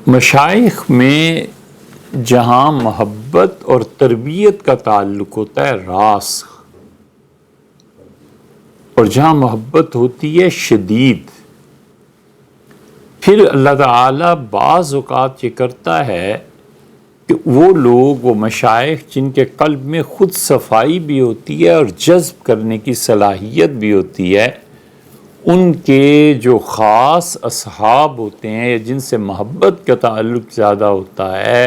مشائخ میں جہاں محبت اور تربیت کا تعلق ہوتا ہے راسخ، اور جہاں محبت ہوتی ہے شدید، پھر اللہ تعالیٰ بعض اوقات یہ کرتا ہے کہ وہ لوگ، وہ مشائخ جن کے قلب میں خود صفائی بھی ہوتی ہے اور جذب کرنے کی صلاحیت بھی ہوتی ہے، ان کے جو خاص اصحاب ہوتے ہیں جن سے محبت کا تعلق زیادہ ہوتا ہے،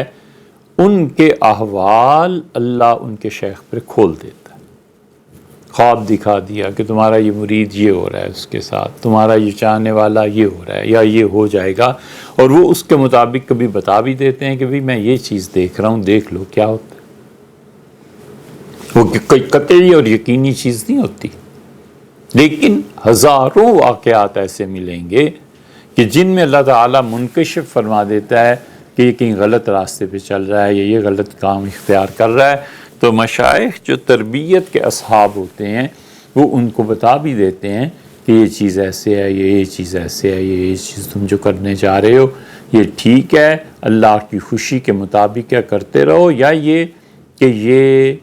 ان کے احوال اللہ ان کے شیخ پر کھول دیتا ہے۔ خواب دکھا دیا کہ تمہارا یہ مرید یہ ہو رہا ہے، اس کے ساتھ تمہارا یہ چاہنے والا یہ ہو رہا ہے یا یہ ہو جائے گا، اور وہ اس کے مطابق کبھی بتا بھی دیتے ہیں کہ بھئی میں یہ چیز دیکھ رہا ہوں، دیکھ لو کیا ہوتا ہے۔ وہ کوئی قطعی اور یقینی چیز نہیں ہوتی، لیکن ہزاروں واقعات ایسے ملیں گے کہ جن میں اللہ تعالیٰ منکشف فرما دیتا ہے کہ یہ کہیں غلط راستے پہ چل رہا ہے یا یہ غلط کام اختیار کر رہا ہے۔ تو مشائخ جو تربیت کے اصحاب ہوتے ہیں وہ ان کو بتا بھی دیتے ہیں کہ یہ چیز ایسے ہے، یہ چیز ایسے ہے، یہ چیز تم جو کرنے جا رہے ہو یہ ٹھیک ہے، اللہ کی خوشی کے مطابق کیا کرتے رہو، یا یہ کہ یہ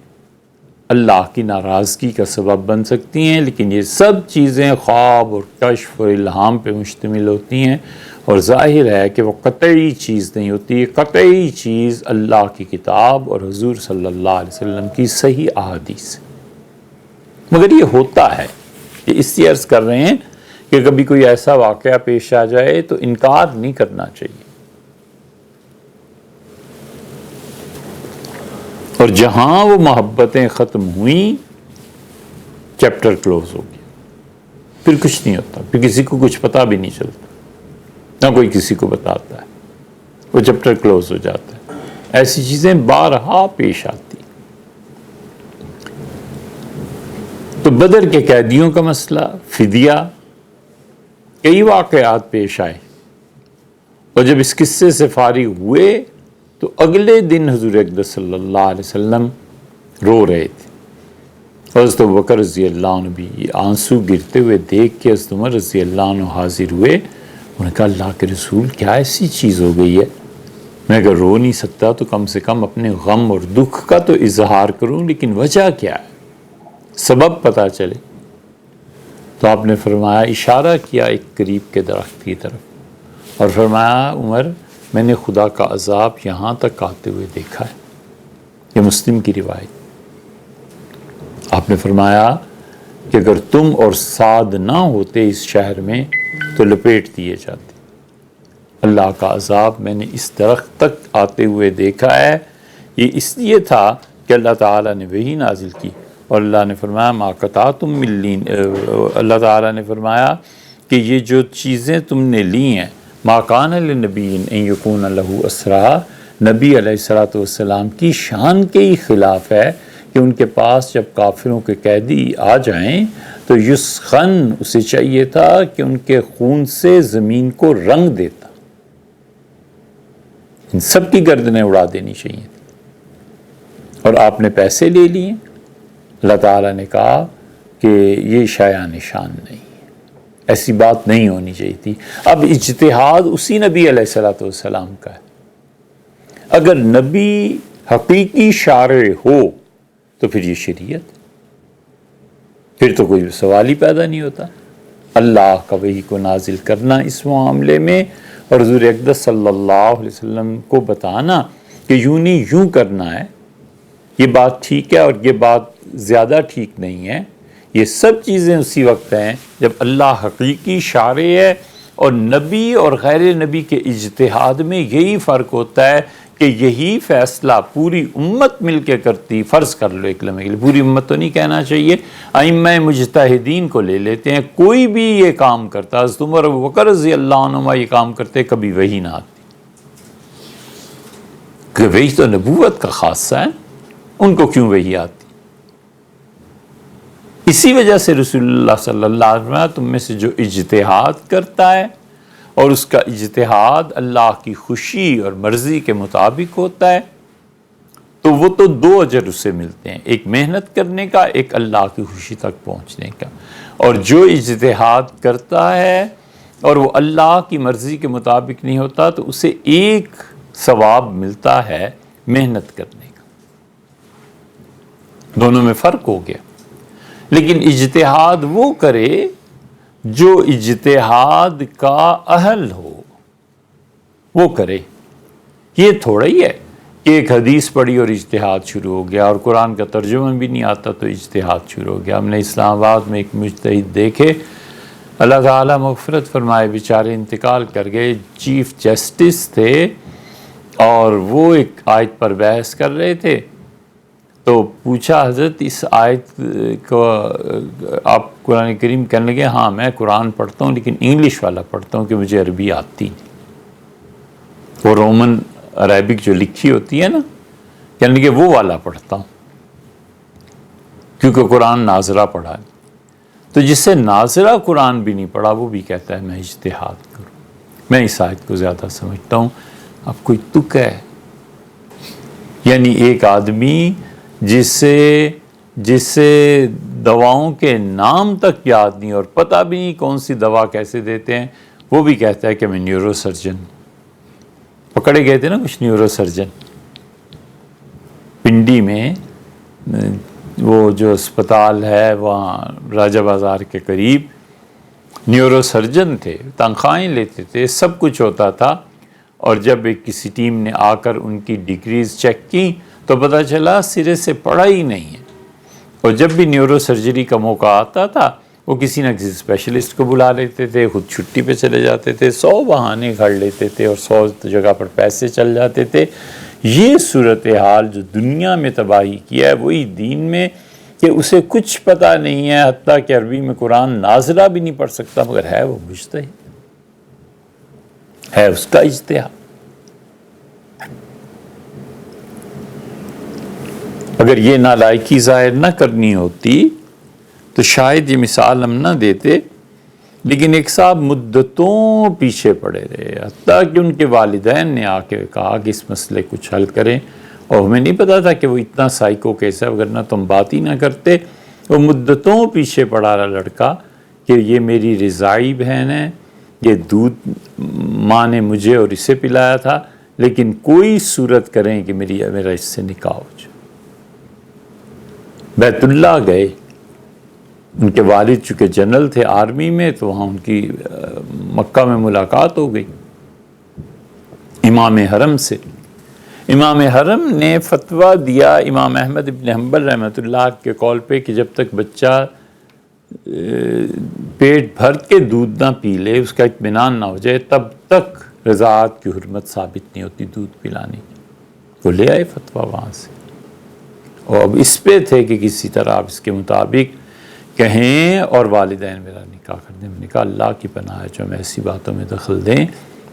اللہ کی ناراضگی کا سبب بن سکتی ہیں۔ لیکن یہ سب چیزیں خواب اور کشف اور الہام پہ مشتمل ہوتی ہیں، اور ظاہر ہے کہ وہ قطعی چیز نہیں ہوتی۔ قطعی چیز اللہ کی کتاب اور حضور صلی اللہ علیہ وسلم کی صحیح احادیث، مگر یہ ہوتا ہے کہ اس لیے عرض کر رہے ہیں کہ کبھی کوئی ایسا واقعہ پیش آ جائے تو انکار نہیں کرنا چاہیے، اور جہاں وہ محبتیں ختم ہوئیں چیپٹر کلوز ہو گیا، پھر کچھ نہیں ہوتا، پھر کسی کو کچھ پتہ بھی نہیں چلتا، نہ کوئی کسی کو بتاتا ہے، وہ چیپٹر کلوز ہو جاتا ہے۔ ایسی چیزیں بارہا پیش آتی۔ تو بدر کے قیدیوں کا مسئلہ، فدیہ، کئی واقعات پیش آئے، اور جب اس قصے سے فارغ ہوئے تو اگلے دن حضور اقدس صلی اللہ علیہ وسلم رو رہے تھے۔ حضرت ابوبکر رضی اللہ عنہ بھی آنسو گرتے ہوئے دیکھ کے حضرت عمر رضی اللہ عنہ حاضر ہوئے، انہوں نے کہا اللہ کے رسول کیا ایسی چیز ہو گئی ہے، میں اگر رو نہیں سکتا تو کم سے کم اپنے غم اور دکھ کا تو اظہار کروں، لیکن وجہ کیا ہے، سبب پتہ چلے۔ تو آپ نے فرمایا، اشارہ کیا ایک قریب کے درخت کی طرف، اور فرمایا عمر میں نے خدا کا عذاب یہاں تک آتے ہوئے دیکھا ہے۔ یہ مسلم کی روایت۔ آپ نے فرمایا کہ اگر تم اور سعد نہ ہوتے اس شہر میں تو لپیٹ دیے جاتے۔ اللہ کا عذاب میں نے اس درخت تک آتے ہوئے دیکھا ہے۔ یہ اس لیے تھا کہ اللہ تعالیٰ نے وحی نازل کی، اور اللہ نے فرمایا ما قطعتم من لین، اللہ تعالیٰ نے فرمایا کہ یہ جو چیزیں تم نے لی ہیں، ما کان لنبی ان یکون لہ اسریٰ، نبی علیہ الصلوۃ والسلام کی شان کے ہی خلاف ہے کہ ان کے پاس جب کافروں کے قیدی آ جائیں تو یسخن، اسے چاہیے تھا کہ ان کے خون سے زمین کو رنگ دیتا، ان سب کی گردنیں اڑا دینی چاہیے، اور آپ نے پیسے لے لیے۔ اللہ تعالیٰ نے کہا کہ یہ شایان شان نہیں ہے، ایسی بات نہیں ہونی چاہیے تھی۔ اب اجتہاد اسی نبی علیہ الصلوۃ والسلام کا ہے۔ اگر نبی حقیقی شارع ہو تو پھر یہ شریعت، پھر تو کوئی سوال ہی پیدا نہیں ہوتا۔ اللہ کا وحی کو نازل کرنا اس معاملے میں، اور حضور اقدس صلی اللہ علیہ وسلم کو بتانا کہ یوں نہیں یوں کرنا ہے، یہ بات ٹھیک ہے اور یہ بات زیادہ ٹھیک نہیں ہے، یہ سب چیزیں اسی وقت ہیں جب اللہ حقیقی شارع ہے، اور نبی اور غیر نبی کے اجتہاد میں یہی فرق ہوتا ہے کہ یہی فیصلہ پوری امت مل کے کرتی۔ فرض کر لو ایک لمحے کے لیے، پوری امت تو نہیں کہنا چاہیے، ائمہ مجتہدین کو لے لیتے ہیں، کوئی بھی یہ کام کرتا، حضرت عمر ابوبکر رضی اللہ عنہما یہ کام کرتے، کبھی وحی نہ آتی، کہ وحی تو نبوت کا خاصہ ہے، ان کو کیوں وحی آتی؟ اسی وجہ سے رسول اللہ صلی اللہ علیہ وسلم تم میں سے جو اجتہاد کرتا ہے اور اس کا اجتہاد اللہ کی خوشی اور مرضی کے مطابق ہوتا ہے تو وہ تو 2 اجر اسے ملتے ہیں، ایک محنت کرنے کا، ایک اللہ کی خوشی تک پہنچنے کا۔ اور جو اجتہاد کرتا ہے اور وہ اللہ کی مرضی کے مطابق نہیں ہوتا تو اسے ایک ثواب ملتا ہے محنت کرنے کا۔ دونوں میں فرق ہو گیا۔ لیکن اجتہاد وہ کرے جو اجتہاد کا اہل ہو، وہ کرے۔ یہ تھوڑا ہی ہے کہ ایک حدیث پڑھی اور اجتہاد شروع ہو گیا، اور قرآن کا ترجمہ بھی نہیں آتا تو اجتہاد شروع ہو گیا۔ ہم نے اسلام آباد میں ایک مجتہد دیکھے، اللہ تعالیٰ مغفرت فرمائے، بیچارے انتقال کر گئے، چیف جسٹس تھے، اور وہ ایک آیت پر بحث کر رہے تھے تو پوچھا حضرت اس آیت کو آپ قرآن کریم، کہنے لگے ہاں میں قرآن پڑھتا ہوں لیکن انگلش والا پڑھتا ہوں کہ مجھے عربی آتی نہیں، وہ رومن عربک جو لکھی ہوتی ہے نا، کہنے لگے وہ والا پڑھتا ہوں کیونکہ قرآن ناظرہ پڑھا ہے۔ تو جس سے ناظرہ قرآن بھی نہیں پڑھا وہ بھی کہتا ہے میں اجتہاد کروں، میں اس آیت کو زیادہ سمجھتا ہوں۔ اب کوئی تک ہے، یعنی ایک آدمی جس سے دواؤں کے نام تک یاد نہیں اور پتہ بھی نہیں کون سی دوا کیسے دیتے ہیں، وہ بھی کہتا ہے کہ میں نیورو سرجن۔ پکڑے گئے تھے نا کچھ نیورو سرجن پنڈی میں، وہ جو اسپتال ہے وہاں راجہ بازار کے قریب، نیورو سرجن تھے، تنخواہیں لیتے تھے، سب کچھ ہوتا تھا، اور جب ایک کسی ٹیم نے آ کر ان کی ڈگریز چیک کی تو پتہ چلا سرے سے پڑھا ہی نہیں ہے۔ اور جب بھی نیورو سرجری کا موقع آتا تھا وہ کسی نہ کسی اسپیشلسٹ کو بلا لیتے تھے، خود چھٹی پہ چلے جاتے تھے، 100 بہانے گھڑ لیتے تھے اور 100 جگہ پر پیسے چل جاتے تھے۔ یہ صورتحال جو دنیا میں تباہی کیا ہے وہی دین میں، کہ اسے کچھ پتہ نہیں ہے، حتیٰ کہ عربی میں قرآن ناظرہ بھی نہیں پڑھ سکتا، مگر ہے وہ مجتہد، ہے اس کا اجتہاد۔ اگر یہ نالائکی ظاہر نہ کرنی ہوتی تو شاید یہ مثال ہم نہ دیتے، لیکن ایک صاحب مدتوں پیچھے پڑے رہے، حتیٰ کہ ان کے والدین نے آ کے کہا کہ اس مسئلے کو حل کریں، اور ہمیں نہیں پتا تھا کہ وہ اتنا سائیکو کیس ہے، ورنہ تم بات ہی نہ کرتے۔ وہ مدتوں پیچھے پڑا رہا لڑکا کہ یہ میری رضاعی بہن ہے، یہ دودھ ماں نے مجھے اور اسے پلایا تھا، لیکن کوئی صورت کریں کہ میرا اس سے نکاح ہو جائے۔ بیت اللہ گئے، ان کے والد چونکہ جنرل تھے آرمی میں، تو وہاں ان کی مکہ میں ملاقات ہو گئی امام حرم سے۔ امام حرم نے فتویٰ دیا امام احمد بن حنبل رحمۃ اللہ کے قول پہ کہ جب تک بچہ پیٹ بھر کے دودھ نہ پی لے، اس کا اطمینان نہ ہو جائے، تب تک رضاعت کی حرمت ثابت نہیں ہوتی دودھ پلانے کی۔ وہ لے آئے فتویٰ وہاں سے، اور اب اس پہ تھے کہ کسی طرح آپ اس کے مطابق کہیں اور والدین میرا نکاح کر دیں۔ میں نے کہا اللہ کی پناہ ہے جو ہم ایسی باتوں میں دخل دیں،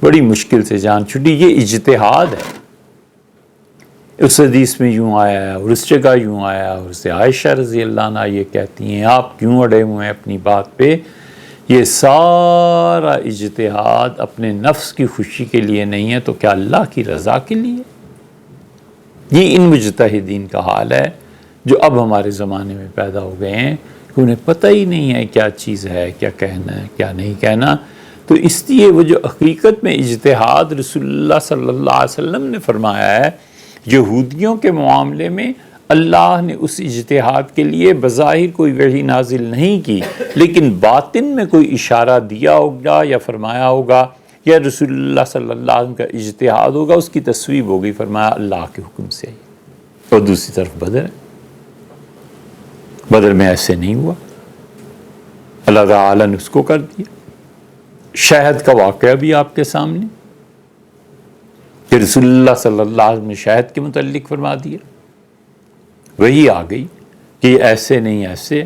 بڑی مشکل سے جان چھٹی۔ یہ اجتہاد ہے، اس حدیث میں یوں آیا ہے اور اس جگہ یوں آیا، اور اس سے عائشہ رضی اللہ عنہ یہ کہتی ہیں آپ کیوں اڑے ہوئے ہیں اپنی بات پہ؟ یہ سارا اجتہاد اپنے نفس کی خوشی کے لیے نہیں ہے تو کیا اللہ کی رضا کے لیے؟ یہ ان مجتہدین کا حال ہے جو اب ہمارے زمانے میں پیدا ہو گئے ہیں کہ انہیں پتہ ہی نہیں ہے کیا چیز ہے، کیا کہنا ہے، کیا نہیں کہنا۔ تو اس لیے وہ جو حقیقت میں اجتہاد رسول اللہ صلی اللہ علیہ وسلم نے فرمایا ہے، یہودیوں کے معاملے میں اللہ نے اس اجتہاد کے لیے بظاہر کوئی وحی نازل نہیں کی، لیکن باطن میں کوئی اشارہ دیا ہوگا یا فرمایا ہوگا، یا رسول اللہ صلی اللہ علیہ وسلم کا اجتہاد ہوگا، اس کی تصویب ہوگی، فرمایا اللہ کے حکم سے۔ اور دوسری طرف بدر ہے، بدر میں ایسے نہیں ہوا، اللہ تعالیٰ نے اس کو کر دیا۔ شہد کا واقعہ بھی آپ کے سامنے کہ رسول اللہ صلی اللہ علیہ وسلم نے شہد کے متعلق فرما دیا، وہی آ گئی کہ یہ ایسے نہیں ایسے،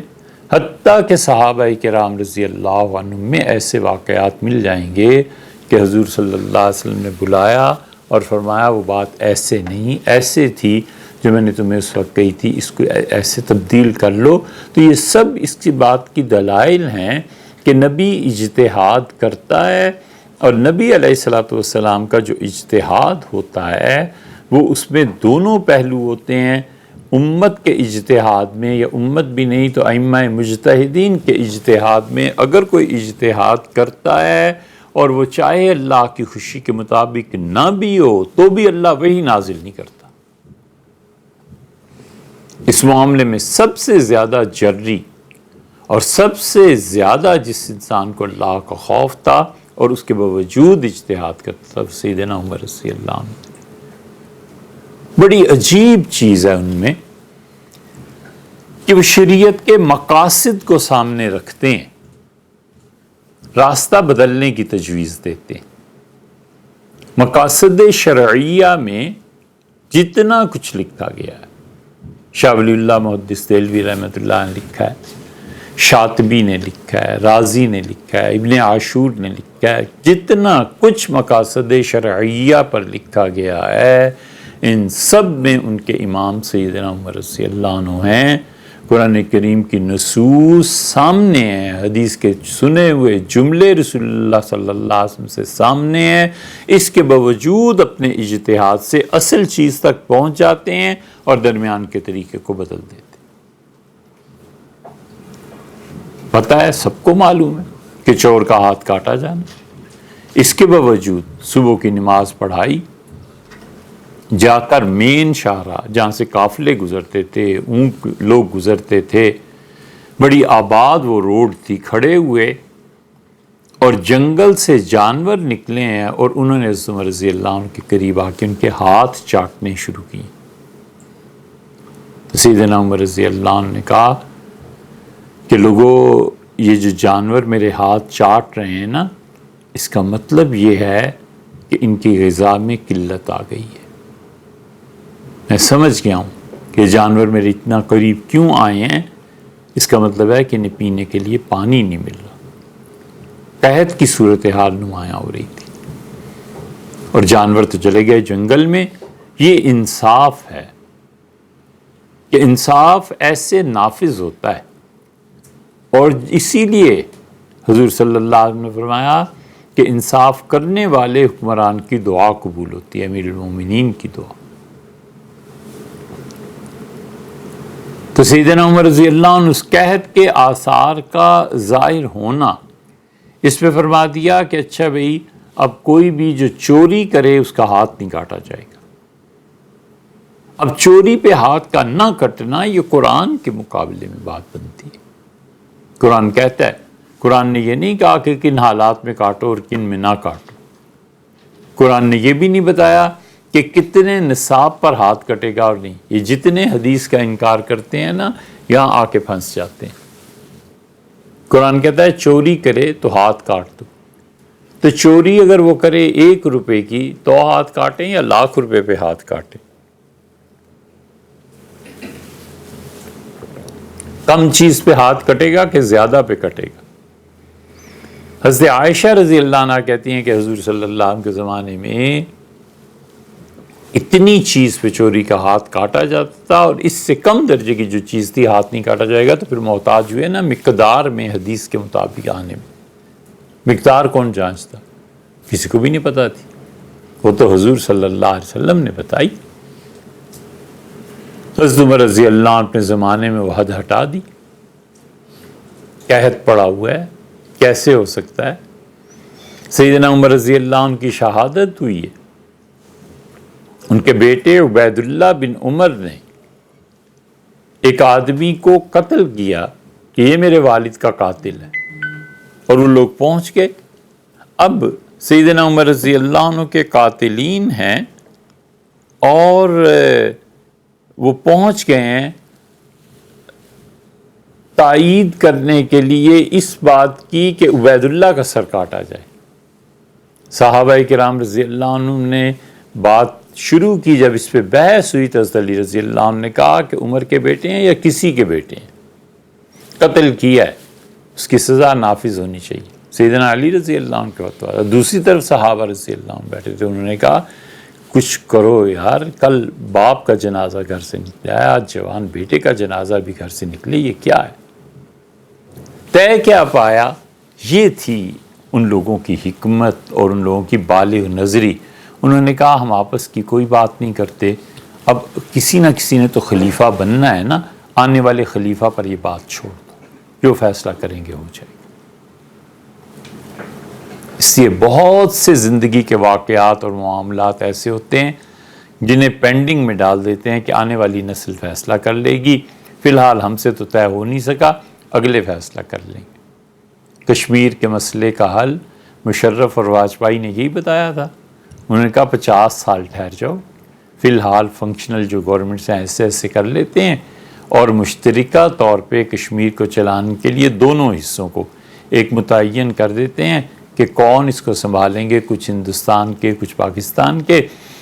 حتیٰ کہ صحابہ کرام رضی اللہ عنہم میں ایسے واقعات مل جائیں گے کہ حضور صلی اللہ علیہ وسلم نے بلایا اور فرمایا وہ بات ایسے نہیں، ایسے تھی جو میں نے تمہیں اس وقت کہی تھی، اس کو ایسے تبدیل کر لو۔ تو یہ سب اس کی بات کی دلائل ہیں کہ نبی اجتہاد کرتا ہے اور نبی علیہ الصلوۃ والسلام کا جو اجتہاد ہوتا ہے وہ اس میں دونوں پہلو ہوتے ہیں، امت کے اجتہاد میں، یا امت بھی نہیں تو ائمہ مجتہدین کے اجتہاد میں اگر کوئی اجتہاد کرتا ہے اور وہ چاہے اللہ کی خوشی کے مطابق نہ بھی ہو تو بھی اللہ وہی نازل نہیں کرتا۔ اس معاملے میں سب سے زیادہ جری اور سب سے زیادہ جس انسان کو اللہ کا خوف تھا اور اس کے باوجود اجتہاد کرتا تھا سیدنا عمر رضی اللہ عنہ۔ بڑی عجیب چیز ہے ان میں کہ وہ شریعت کے مقاصد کو سامنے رکھتے ہیں، راستہ بدلنے کی تجویز دیتے ہیں۔ مقاصد شرعیہ میں جتنا کچھ لکھا گیا ہے، شاہ ولی اللہ محدث دہلوی رحمۃ اللہ نے لکھا ہے، شاطبی نے لکھا ہے، رازی نے لکھا ہے، ابن عاشور نے لکھا ہے، جتنا کچھ مقاصد شرعیہ پر لکھا گیا ہے ان سب میں ان کے امام سیدنا عمر رضی اللہ عنہ ہیں۔ قرآن کریم کی نصوص سامنے ہیں، حدیث کے سنے ہوئے جملے رسول اللہ صلی اللہ علیہ وسلم سے سامنے ہیں، اس کے باوجود اپنے اجتہاد سے اصل چیز تک پہنچ جاتے ہیں اور درمیان کے طریقے کو بدل دیتے ہیں۔ پتہ ہے، سب کو معلوم ہے کہ چور کا ہاتھ کاٹا جانا، اس کے باوجود صبح کی نماز پڑھائی، جا کر مین شاہراہ جہاں سے قافلے گزرتے تھے، اونٹ لوگ گزرتے تھے، بڑی آباد وہ روڈ تھی، کھڑے ہوئے اور جنگل سے جانور نکلے ہیں اور انہوں نے حضرت عمر رضی اللہ عنہ کے قریب آ کے ان کے ہاتھ چاٹنے شروع کیے۔ تو سیدنا عمر رضی اللہ عنہ نے کہا کہ لوگوں، یہ جو جانور میرے ہاتھ چاٹ رہے ہیں نا، اس کا مطلب یہ ہے کہ ان کی غذا میں قلت آ گئی ہے۔ میں سمجھ گیا ہوں کہ جانور میرے اتنا قریب کیوں آئے ہیں، اس کا مطلب ہے کہ انہیں پینے کے لیے پانی نہیں مل رہا۔ قحط کی صورتحال نمایاں ہو رہی تھی اور جانور تو چلے گئے جنگل میں۔ یہ انصاف ہے کہ انصاف ایسے نافذ ہوتا ہے، اور اسی لیے حضور صلی اللہ علیہ وسلم نے فرمایا کہ انصاف کرنے والے حکمران کی دعا قبول ہوتی ہے، امیر المومنین کی دعا۔ تو سیدنا عمر رضی اللہ عنہ اس قحط کے آثار کا ظاہر ہونا، اس پہ فرما دیا کہ اچھا بھئی، اب کوئی بھی جو چوری کرے اس کا ہاتھ نہیں کاٹا جائے گا۔ اب چوری پہ ہاتھ کا نہ کٹنا یہ قرآن کے مقابلے میں بات بنتی ہے۔ قرآن کہتا ہے، قرآن نے یہ نہیں کہا کہ کن حالات میں کاٹو اور کن میں نہ کاٹو۔ قرآن نے یہ بھی نہیں بتایا کہ کتنے نصاب پر ہاتھ کٹے گا اور نہیں۔ یہ جتنے حدیث کا انکار کرتے ہیں نا، یہاں آ کے پھنس جاتے ہیں۔ قرآن کہتا ہے چوری کرے تو ہاتھ کاٹ دو۔ تو چوری اگر وہ کرے 1 روپے کی تو ہاتھ کاٹیں یا لاکھ روپے پہ ہاتھ کاٹیں؟ کم چیز پہ ہاتھ کٹے گا کہ زیادہ پہ کٹے گا؟ حضرت عائشہ رضی اللہ عنہا کہتی ہیں کہ حضور صلی اللہ علیہ وسلم کے زمانے میں اتنی چیز پہ چوری کا ہاتھ کاٹا جاتا تھا، اور اس سے کم درجے کی جو چیز تھی ہاتھ نہیں کاٹا جائے گا۔ تو پھر محتاج ہوئے نا مقدار میں حدیث کے مطابق آنے میں۔ مقدار کون جانچتا؟ کسی کو بھی نہیں پتا تھی، وہ تو حضور صلی اللہ علیہ وسلم نے بتائی۔ حضرت عمر رضی اللہ عنہ اپنے زمانے میں وہ حد ہٹا دی۔ قحط پڑا ہوا ہے، کیسے ہو سکتا ہے؟ سیدنا عمر رضی اللہ عنہ کی شہادت ہوئی ہے، ان کے بیٹے عبید اللہ بن عمر نے ایک آدمی کو قتل کیا کہ یہ میرے والد کا قاتل ہے، اور وہ لوگ پہنچ گئے۔ اب سیدنا عمر رضی اللہ عنہ کے قاتلین ہیں اور وہ پہنچ گئے ہیں تائید کرنے کے لیے اس بات کی کہ عبید اللہ کا سر کاٹا جائے۔ صحابہ کرام رضی اللہ عنہ نے بات شروع کی، جب اس پہ بحث ہوئی تو حضرت علی رضی اللہ عنہ نے کہا کہ عمر کے بیٹے ہیں یا کسی کے بیٹے ہیں، قتل کیا ہے، اس کی سزا نافذ ہونی چاہیے۔ سیدنا علی رضی اللہ عنہ کے فتویٰ۔ دوسری طرف صحابہ رضی اللہ عنہ بیٹھے تھے، انہوں نے کہا کچھ کرو یار، کل باپ کا جنازہ گھر سے نکلا ہے، آج جوان بیٹے کا جنازہ بھی گھر سے نکلے، یہ کیا ہے؟ طے کیا پایا؟ یہ تھی ان لوگوں کی حکمت اور ان لوگوں کی بالغ نظری. انہوں نے کہا ہم آپس کی کوئی بات نہیں کرتے، اب کسی نہ کسی نے تو خلیفہ بننا ہے نا، آنے والے خلیفہ پر یہ بات چھوڑ دو، جو فیصلہ کریں گے ہو جائے گا. اس لیے بہت سے زندگی کے واقعات اور معاملات ایسے ہوتے ہیں جنہیں پینڈنگ میں ڈال دیتے ہیں کہ آنے والی نسل فیصلہ کر لے گی، فی الحال ہم سے تو طے ہو نہیں سکا، اگلے فیصلہ کر لیں گے. کشمیر کے مسئلے کا حل مشرف اور واجپئی نے یہی بتایا تھا. انہوں نے کہا 50 سال ٹھہر جاؤ، فی الحال فنکشنل جو گورنمنٹس ہیں ایسے ایسے کر لیتے ہیں، اور مشترکہ طور پہ کشمیر کو چلانے کے لیے دونوں حصوں کو ایک متعین کر دیتے ہیں کہ کون اس کو سنبھالیں گے، کچھ ہندوستان کے کچھ پاکستان کے،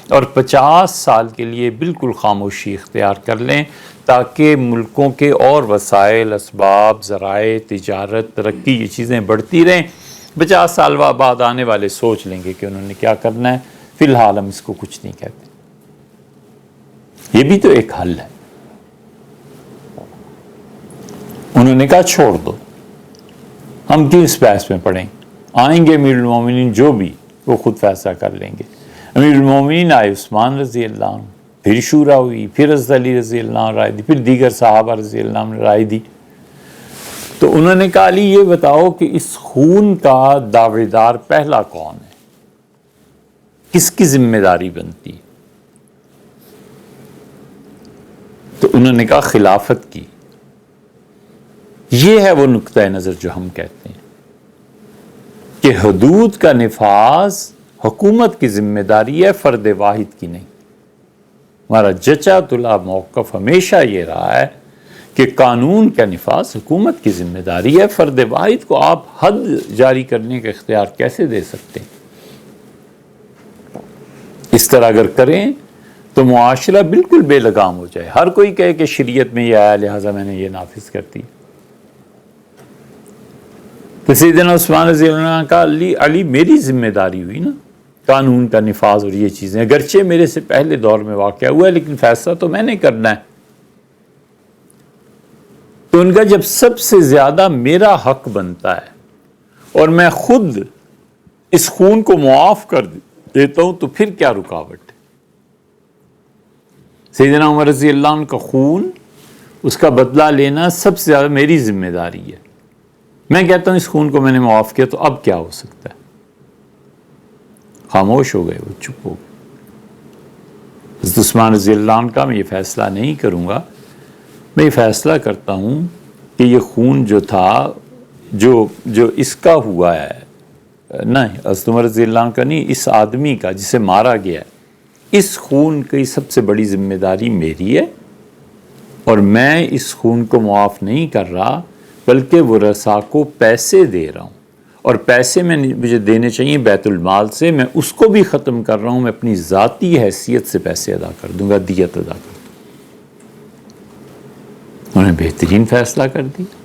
اور 50 سال کے لیے بالکل خاموشی اختیار کر لیں تاکہ ملکوں کے اور وسائل، اسباب، ذرائع، تجارت، ترقی، یہ چیزیں بڑھتی رہیں. 50 سال بعد آنے والے سوچ لیں گے کہ انہوں نے کیا کرنا ہے، فی الحال ہم اس کو کچھ نہیں کہتے. یہ بھی تو ایک حل ہے. انہوں نے کہا چھوڑ دو، ہم کیوں اس بحث میں پڑیں، آئیں گے امیر المومنین جو بھی، وہ خود فیصلہ کر لیں گے. امیر المومنین آئے عثمان رضی اللہ عنہ، پھر شورا ہوئی، پھر حضرت علی رضی اللہ عنہ رائے دی، پھر دیگر صحابہ رضی اللہ عنہ رائے دی. تو انہوں نے کہا علی یہ بتاؤ کہ اس خون کا دعوے دار پہلا کون ہے، کس کی ذمہ داری بنتی ہے؟ تو انہوں نے کہا خلافت کی. یہ ہے وہ نقطہ نظر جو ہم کہتے ہیں کہ حدود کا نفاذ حکومت کی ذمہ داری ہے، فرد واحد کی نہیں. ہمارا جچا تلا موقف ہمیشہ یہ رہا ہے کہ قانون کا نفاذ حکومت کی ذمہ داری ہے، فرد واحد کو آپ حد جاری کرنے کا اختیار کیسے دے سکتے ہیں؟ اس طرح اگر کریں تو معاشرہ بالکل بے لگام ہو جائے. ہر کوئی کہے کہ شریعت میں یہ آیا لہٰذا میں نے یہ نافذ کر دی. تو سیدنا عثمان رضی اللہ عنہ کا علی میری ذمہ داری ہوئی نا قانون کا نفاذ اور یہ چیزیں، اگرچہ میرے سے پہلے دور میں واقع ہوا ہے لیکن فیصلہ تو میں نے کرنا ہے. تو ان کا جب سب سے زیادہ میرا حق بنتا ہے اور میں خود اس خون کو معاف کر دیتا ہوں تو پھر کیا رکاوٹ ہے؟ سیدنا عمر رضی اللہ عنہ کا خون، اس کا بدلہ لینا سب سے زیادہ میری ذمہ داری ہے. میں کہتا ہوں اس خون کو میں نے معاف کیا تو اب کیا ہو سکتا ہے؟ خاموش ہو گئے، وہ چپ ہو گئے. حضرت عثمان رضی اللہ عنہ کا میں یہ فیصلہ نہیں کروں گا، میں یہ فیصلہ کرتا ہوں کہ یہ خون جو تھا جو اس کا ہوا ہے، نہیں حضرت عمر رضی اللہ عنہ کا نہیں، اس آدمی کا جسے مارا گیا ہے، اس خون کی سب سے بڑی ذمہ داری میری ہے، اور میں اس خون کو معاف نہیں کر رہا بلکہ ورثاء کو پیسے دے رہا ہوں، اور پیسے میں مجھے دینے چاہیے بیت المال سے، میں اس کو بھی ختم کر رہا ہوں، میں اپنی ذاتی حیثیت سے پیسے ادا کر دوں گا، دیت ادا کر دوں گا. انہوں نے بہترین فیصلہ کر دیا.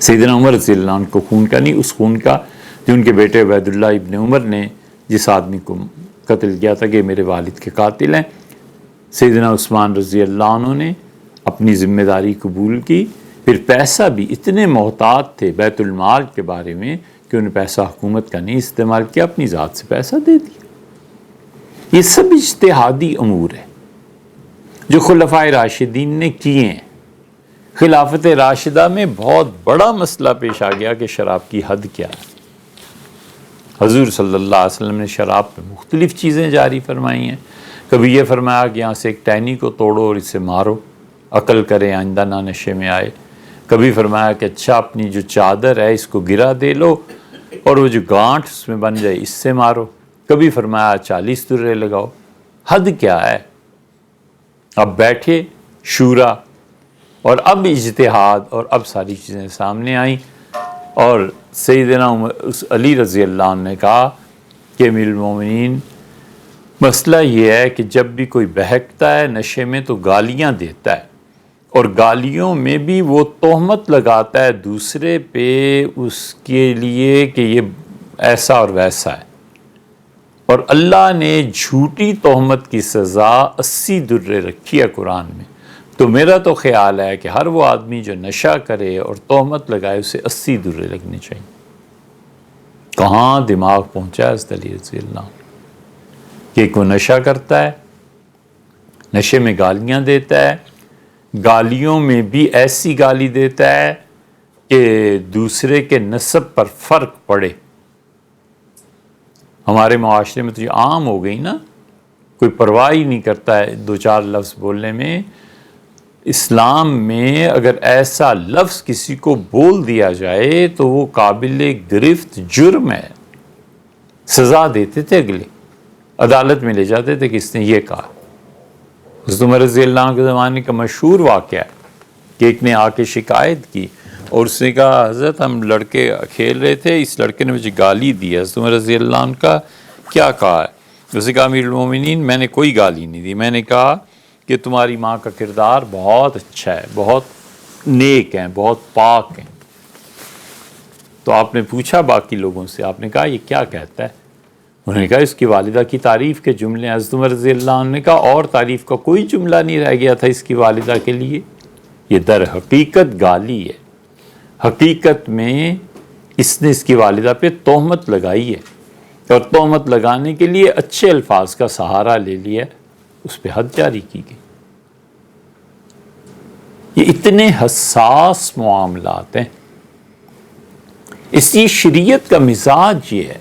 سیدنا عمر رضی اللہ عنہ کو خون کا نہیں، اس خون کا جو ان کے بیٹے عبید اللہ ابن عمر نے جس آدمی کو قتل کیا تھا کہ میرے والد کے قاتل ہیں، سیدنا عثمان رضی اللہ عنہ نے اپنی ذمہ داری قبول کی. پھر پیسہ بھی اتنے محتاط تھے بیت المال کے بارے میں کہ انہیں پیسہ حکومت کا نہیں استعمال کیا، اپنی ذات سے پیسہ دے دیا. یہ سب اجتہادی امور ہے جو خلفائے راشدین نے کیے ہیں. خلافت راشدہ میں بہت بڑا مسئلہ پیش آ گیا کہ شراب کی حد کیا ہے. حضور صلی اللہ علیہ وسلم نے شراب پہ مختلف چیزیں جاری فرمائی ہیں. کبھی یہ فرمایا کہ یہاں سے ایک ٹہنی کو توڑو اور اسے مارو، عقل کرے آئندہ نہ نشے میں آئے. کبھی فرمایا کہ اچھا اپنی جو چادر ہے اس کو گرا دے لو اور وہ جو گانٹھ اس میں بن جائے اس سے مارو. کبھی فرمایا 40 درے لگاؤ. حد کیا ہے؟ اب بیٹھے شورا، اور اب اجتہاد، اور اب ساری چیزیں سامنے آئیں، اور سیدنا علی رضی اللہ عنہ نے کہا کہ امیر المومنین مسئلہ یہ ہے کہ جب بھی کوئی بہکتا ہے نشے میں تو گالیاں دیتا ہے، اور گالیوں میں بھی وہ تہمت لگاتا ہے دوسرے پہ اس کے لیے کہ یہ ایسا اور ویسا ہے، اور اللہ نے جھوٹی تہمت کی سزا 80 درے رکھی ہے قرآن میں. تو میرا تو خیال ہے کہ ہر وہ آدمی جو نشہ کرے اور تہمت لگائے اسے 80 درے لگنے چاہیے. کہاں دماغ پہنچا ہے حضرت علی رضی اللہ عنہ کہ کوئی نشہ کرتا ہے، نشے میں گالیاں دیتا ہے، گالیوں میں بھی ایسی گالی دیتا ہے کہ دوسرے کے نسب پر فرق پڑے۔ ہمارے معاشرے میں تو یہ عام ہو گئی نا، کوئی پرواہ ہی نہیں کرتا ہے دو چار لفظ بولنے میں۔ اسلام میں اگر ایسا لفظ کسی کو بول دیا جائے تو وہ قابل گرفت جرم ہے، سزا دیتے تھے، اگلے عدالت میں لے جاتے تھے کہ اس نے یہ کہا۔ حضرت عمر رضی اللہ عنہ کے زمانے کا مشہور واقعہ ہے کہ ایک نے آ کے شکایت کی اور اس نے کہا حضرت ہم لڑکے کھیل رہے تھے، اس لڑکے نے مجھے گالی دی ہے۔ حضرت عمر رضی اللہ عنہ کا کیا کہا ہے؟ اس نے کہا امیر المومنین میں نے کوئی گالی نہیں دی، میں نے کہا کہ تمہاری ماں کا کردار بہت اچھا ہے، بہت نیک ہیں، بہت پاک ہیں۔ تو آپ نے پوچھا باقی لوگوں سے، آپ نے کہا یہ کیا کہتا ہے؟ انہوں نے کہا اس کی والدہ کی تعریف کے جملے ہیں۔ حضرت عمر رضی اللہ عنہ نے کہا اور تعریف کا کوئی جملہ نہیں رہ گیا تھا اس کی والدہ کے لیے، یہ در حقیقت گالی ہے۔ حقیقت میں اس نے اس کی والدہ پہ تہمت لگائی ہے اور تہمت لگانے کے لیے اچھے الفاظ کا سہارا لے لیا، اس پہ حد جاری کی گئی۔ یہ اتنے حساس معاملات ہیں، اس لیے شریعت کا مزاج یہ ہے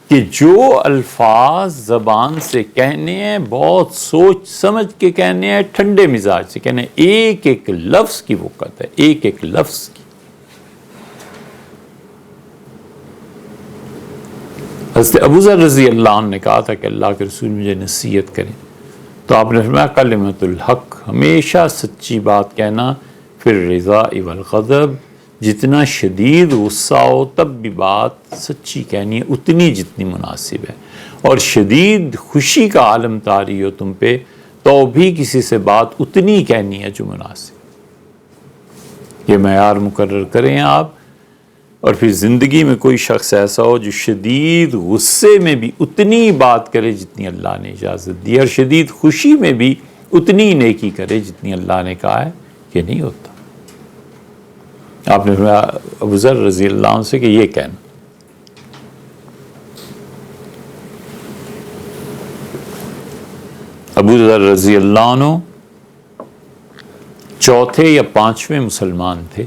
کہ جو الفاظ زبان سے کہنے ہیں بہت سوچ سمجھ کے کہنے ہیں، ٹھنڈے مزاج سے کہنے ہیں، ایک ایک لفظ کی وقت ہے، ایک ایک لفظ کی۔ حضرت ابوذر رضی اللہ عنہ نے کہا تھا کہ اللہ کے رسول مجھے نصیحت کریں، تو آپ نے فرمایا کلمۃ الحق، ہمیشہ سچی بات کہنا، پھر رضا والغضب، جتنا شدید غصہ ہو تب بھی بات سچی کہنی ہے، اتنی جتنی مناسب ہے، اور شدید خوشی کا عالم طاری ہو تم پہ تو بھی کسی سے بات اتنی کہنی ہے جو مناسب۔ یہ معیار مقرر کریں آپ، اور پھر زندگی میں کوئی شخص ایسا ہو جو شدید غصے میں بھی اتنی بات کرے جتنی اللہ نے اجازت دی، اور شدید خوشی میں بھی اتنی نیکی کرے جتنی اللہ نے کہا ہے، یہ نہیں ہوتا۔ آپ نے فرمایا ابوذر رضی اللہ عنہ سے کہ یہ کہنا۔ ابوذر رضی اللہ عنہ چوتھے یا پانچویں مسلمان تھے،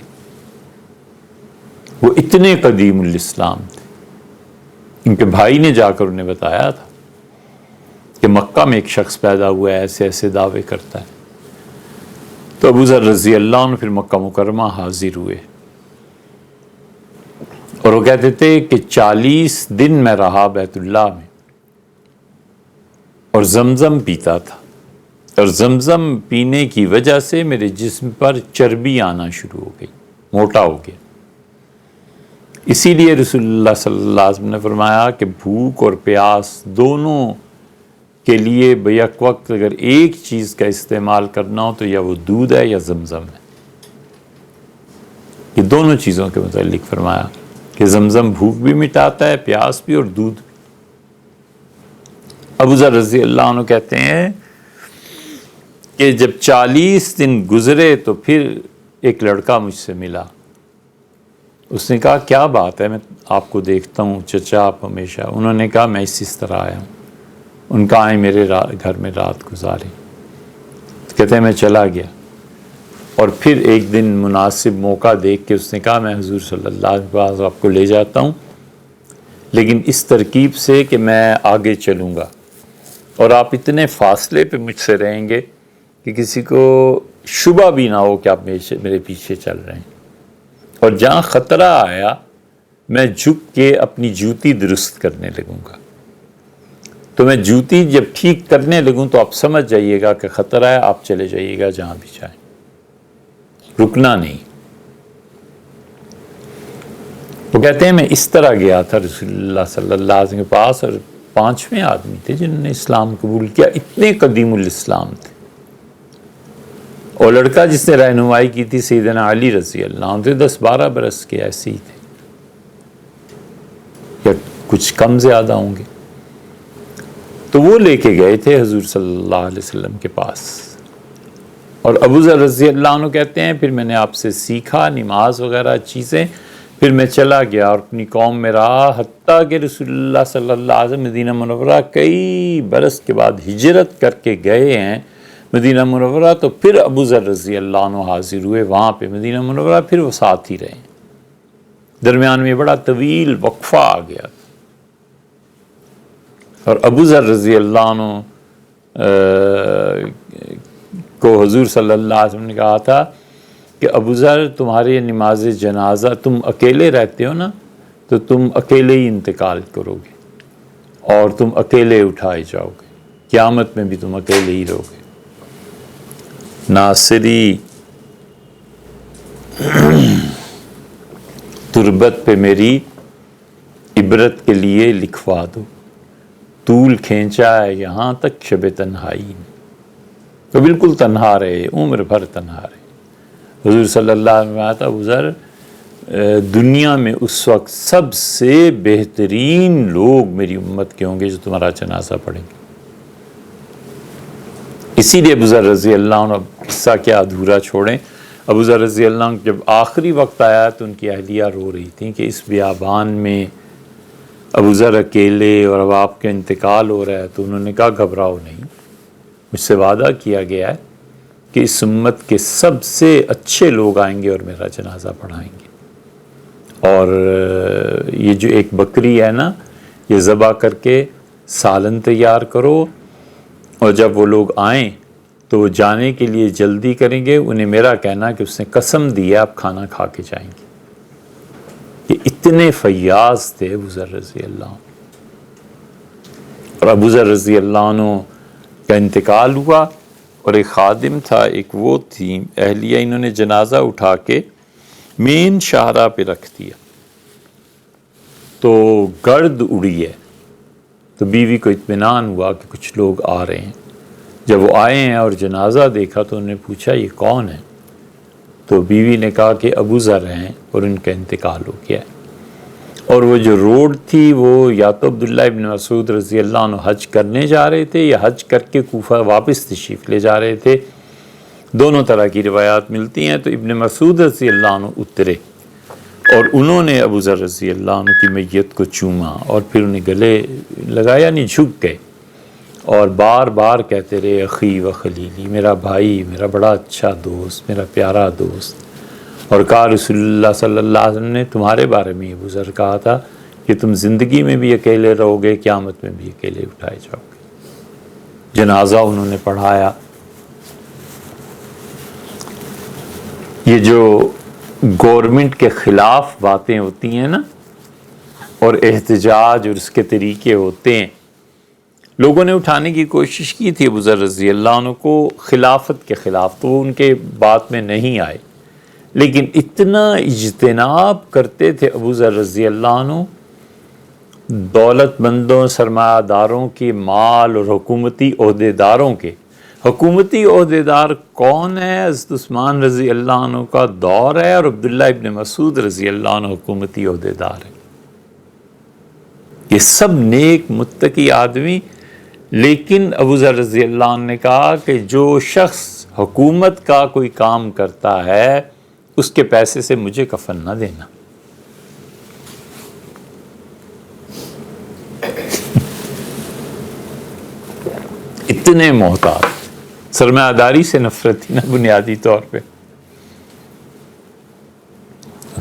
وہ اتنے قدیم الاسلام تھے، ان کے بھائی نے جا کر انہیں بتایا تھا کہ مکہ میں ایک شخص پیدا ہوا ہے، ایسے ایسے دعوے کرتا ہے۔ تو ابوذر رضی اللہ عنہ پھر مکہ مکرمہ حاضر ہوئے، اور وہ کہتے تھے کہ 40 دن میں رہا بیت اللہ میں اور زمزم پیتا تھا، اور زمزم پینے کی وجہ سے میرے جسم پر چربی آنا شروع ہو گئی، موٹا ہو گیا۔ اسی لیے رسول اللہ صلی اللہ علیہ وسلم نے فرمایا کہ بھوک اور پیاس دونوں کے لیے بیک وقت اگر ایک چیز کا استعمال کرنا ہو تو یا وہ دودھ ہے یا زمزم ہے۔ یہ دونوں چیزوں کے متعلق فرمایا کہ زمزم بھوک بھی مٹاتا ہے، پیاس بھی، اور دودھ بھی۔ ابوذر رضی اللہ عنہ کہتے ہیں کہ جب 40 دن گزرے تو پھر ایک لڑکا مجھ سے ملا، اس نے کہا کیا بات ہے، میں آپ کو دیکھتا ہوں چچا آپ ہمیشہ۔ انہوں نے کہا میں اس طرح آیا ہوں، ان کا آئے میرے گھر میں رات گزاری۔ کہتے ہیں میں چلا گیا، اور پھر ایک دن مناسب موقع دیکھ کے اس نے کہا میں حضور صلی اللہ علیہ وسلم کے پاس آپ کو لے جاتا ہوں، لیکن اس ترکیب سے کہ میں آگے چلوں گا اور آپ اتنے فاصلے پہ مجھ سے رہیں گے کہ کسی کو شبہ بھی نہ ہو کہ آپ میرے پیچھے چل رہے ہیں، اور جہاں خطرہ آیا میں جھک کے اپنی جوتی درست کرنے لگوں گا۔ تو میں جوتی جب ٹھیک کرنے لگوں تو آپ سمجھ جائیے گا کہ خطرہ ہے، آپ چلے جائیے گا جہاں بھی چاہیں، رکنا نہیں۔ وہ کہتے ہیں میں اس طرح گیا تھا رسول اللہ صلی اللہ علیہ وسلم کے پاس، اور 5ویں آدمی تھے جنہوں نے اسلام قبول کیا، اتنے قدیم الاسلام تھے۔ اور لڑکا جس نے رہنمائی کی تھی سیدنا علی رضی اللہ عنہ تھے، 10-12 برس کے ایسے ہی تھے، یا کچھ کم زیادہ ہوں گے۔ تو وہ لے کے گئے تھے حضور صلی اللہ علیہ وسلم کے پاس، اور ابوذر رضی اللہ عنہ کہتے ہیں پھر میں نے آپ سے سیکھا نماز وغیرہ چیزیں، پھر میں چلا گیا اور اپنی قوم میں رہا، حتیٰ کہ رسول اللہ صلی اللہ علیہ وسلم مدینہ منورہ کئی برس کے بعد ہجرت کر کے گئے ہیں مدینہ منورہ، تو پھر ابو ذر رضی اللہ عنہ حاضر ہوئے وہاں پہ مدینہ منورہ، پھر وہ ساتھ ہی رہے، درمیان میں بڑا طویل وقفہ آ گیا اور ابو ذر رضی اللہ عنہ کو حضور صلی اللہ علیہ وسلم نے کہا تھا کہ ابو ذر تمہاری نماز جنازہ تم اکیلے رہتے ہو نا، تو تم اکیلے ہی انتقال کرو گے اور تم اکیلے اٹھائے جاؤ گے، قیامت میں بھی تم اکیلے ہی رہو گے۔ ناصری تربت پہ میری عبرت کے لیے لکھوا دو، طول کھینچا ہے یہاں تک شب تنہائی میں، تو بالکل تنہا رہے، عمر بھر تنہا رہے۔ حضور صلی اللہ علیہ وسلم آتا ابو ذر دنیا میں اس وقت سب سے بہترین لوگ میری امت کے ہوں گے جو تمہارا جنازہ پڑھیں گے۔ اسی لیے ابو ذر رضی اللہ عنہ، قصہ کیا ادھورا چھوڑیں، ابو ذر رضی اللہ عنہ جب آخری وقت آیا تو ان کی اہلیہ رو رہی تھیں کہ اس بیابان میں ابو ذر اکیلے اور اب آپ کا انتقال ہو رہا ہے، تو انہوں نے کہا گھبراؤ نہیں، مجھ سے وعدہ کیا گیا ہے کہ اس امت کے سب سے اچھے لوگ آئیں گے اور میرا جنازہ پڑھائیں گے، اور یہ جو ایک بکری ہے نا، یہ ذبح کر کے سالن تیار کرو، اور جب وہ لوگ آئیں تو وہ جانے کے لیے جلدی کریں گے، انہیں میرا کہنا کہ اس نے قسم دی ہے آپ کھانا کھا کے جائیں گے۔ یہ اتنے فیاض تھے ابو ذر رضی اللہ عنہ، اور ابو ذر رضی اللہ عنہ کا انتقال ہوا، اور ایک خادم تھا، ایک وہ تھی اہلیہ، انہوں نے جنازہ اٹھا کے مین شاہراہ پہ رکھ دیا، تو گرد اڑی ہے، تو بیوی کو اطمینان ہوا کہ کچھ لوگ آ رہے ہیں۔ جب وہ آئے ہیں اور جنازہ دیکھا تو انہوں نے پوچھا یہ کون ہے؟ تو بیوی نے کہا کہ ابو ذر ہیں اور ان کا انتقال ہو گیا ہے۔ اور وہ جو روڈ تھی وہ یا تو عبداللہ ابن مسعود رضی اللہ عنہ حج کرنے جا رہے تھے یا حج کر کے کوفہ واپس تشریف لے جا رہے تھے، دونوں طرح کی روایات ملتی ہیں۔ تو ابن مسعود رضی اللہ عنہ اترے اور انہوں نے ابو ذر رضی اللہ عنہ کی میت کو چوما اور پھر انہیں گلے لگایا، نہیں جھک گئے، اور بار بار کہتے رہے اخی و خلیلی، میرا بھائی، میرا بڑا اچھا دوست، میرا پیارا دوست، اور کہا رسول اللہ صلی اللہ علیہ وسلم نے تمہارے بارے میں ابو ذر کہا تھا کہ تم زندگی میں بھی اکیلے رہو گے، قیامت میں بھی اکیلے اٹھائے جاؤ گے۔ جنازہ انہوں نے پڑھایا۔ یہ جو گورنمنٹ کے خلاف باتیں ہوتی ہیں نا، اور احتجاج اور اس کے طریقے ہوتے ہیں، لوگوں نے اٹھانے کی کوشش کی تھی ابو ذر رضی اللہ عنہ کو خلافت کے خلاف، تو وہ ان کے بات میں نہیں آئے، لیکن اتنا اجتناب کرتے تھے ابو ذر رضی اللہ عنہ دولت مندوں، سرمایہ داروں کے مال اور حکومتی عہدیداروں کے۔ حکومتی عہدیدار کون ہے؟ حضرت عثمان رضی اللہ عنہ کا دور ہے، اور عبداللہ ابن مسعود رضی اللہ عنہ حکومتی عہدیدار ہے۔ یہ سب نیک متقی آدمی، لیکن ابو ذر رضی اللہ عنہ نے کہا کہ جو شخص حکومت کا کوئی کام کرتا ہے اس کے پیسے سے مجھے کفن نہ دینا۔ اتنے محتاط، سرمایہ داری سے نفرت تھی نا بنیادی طور پہ۔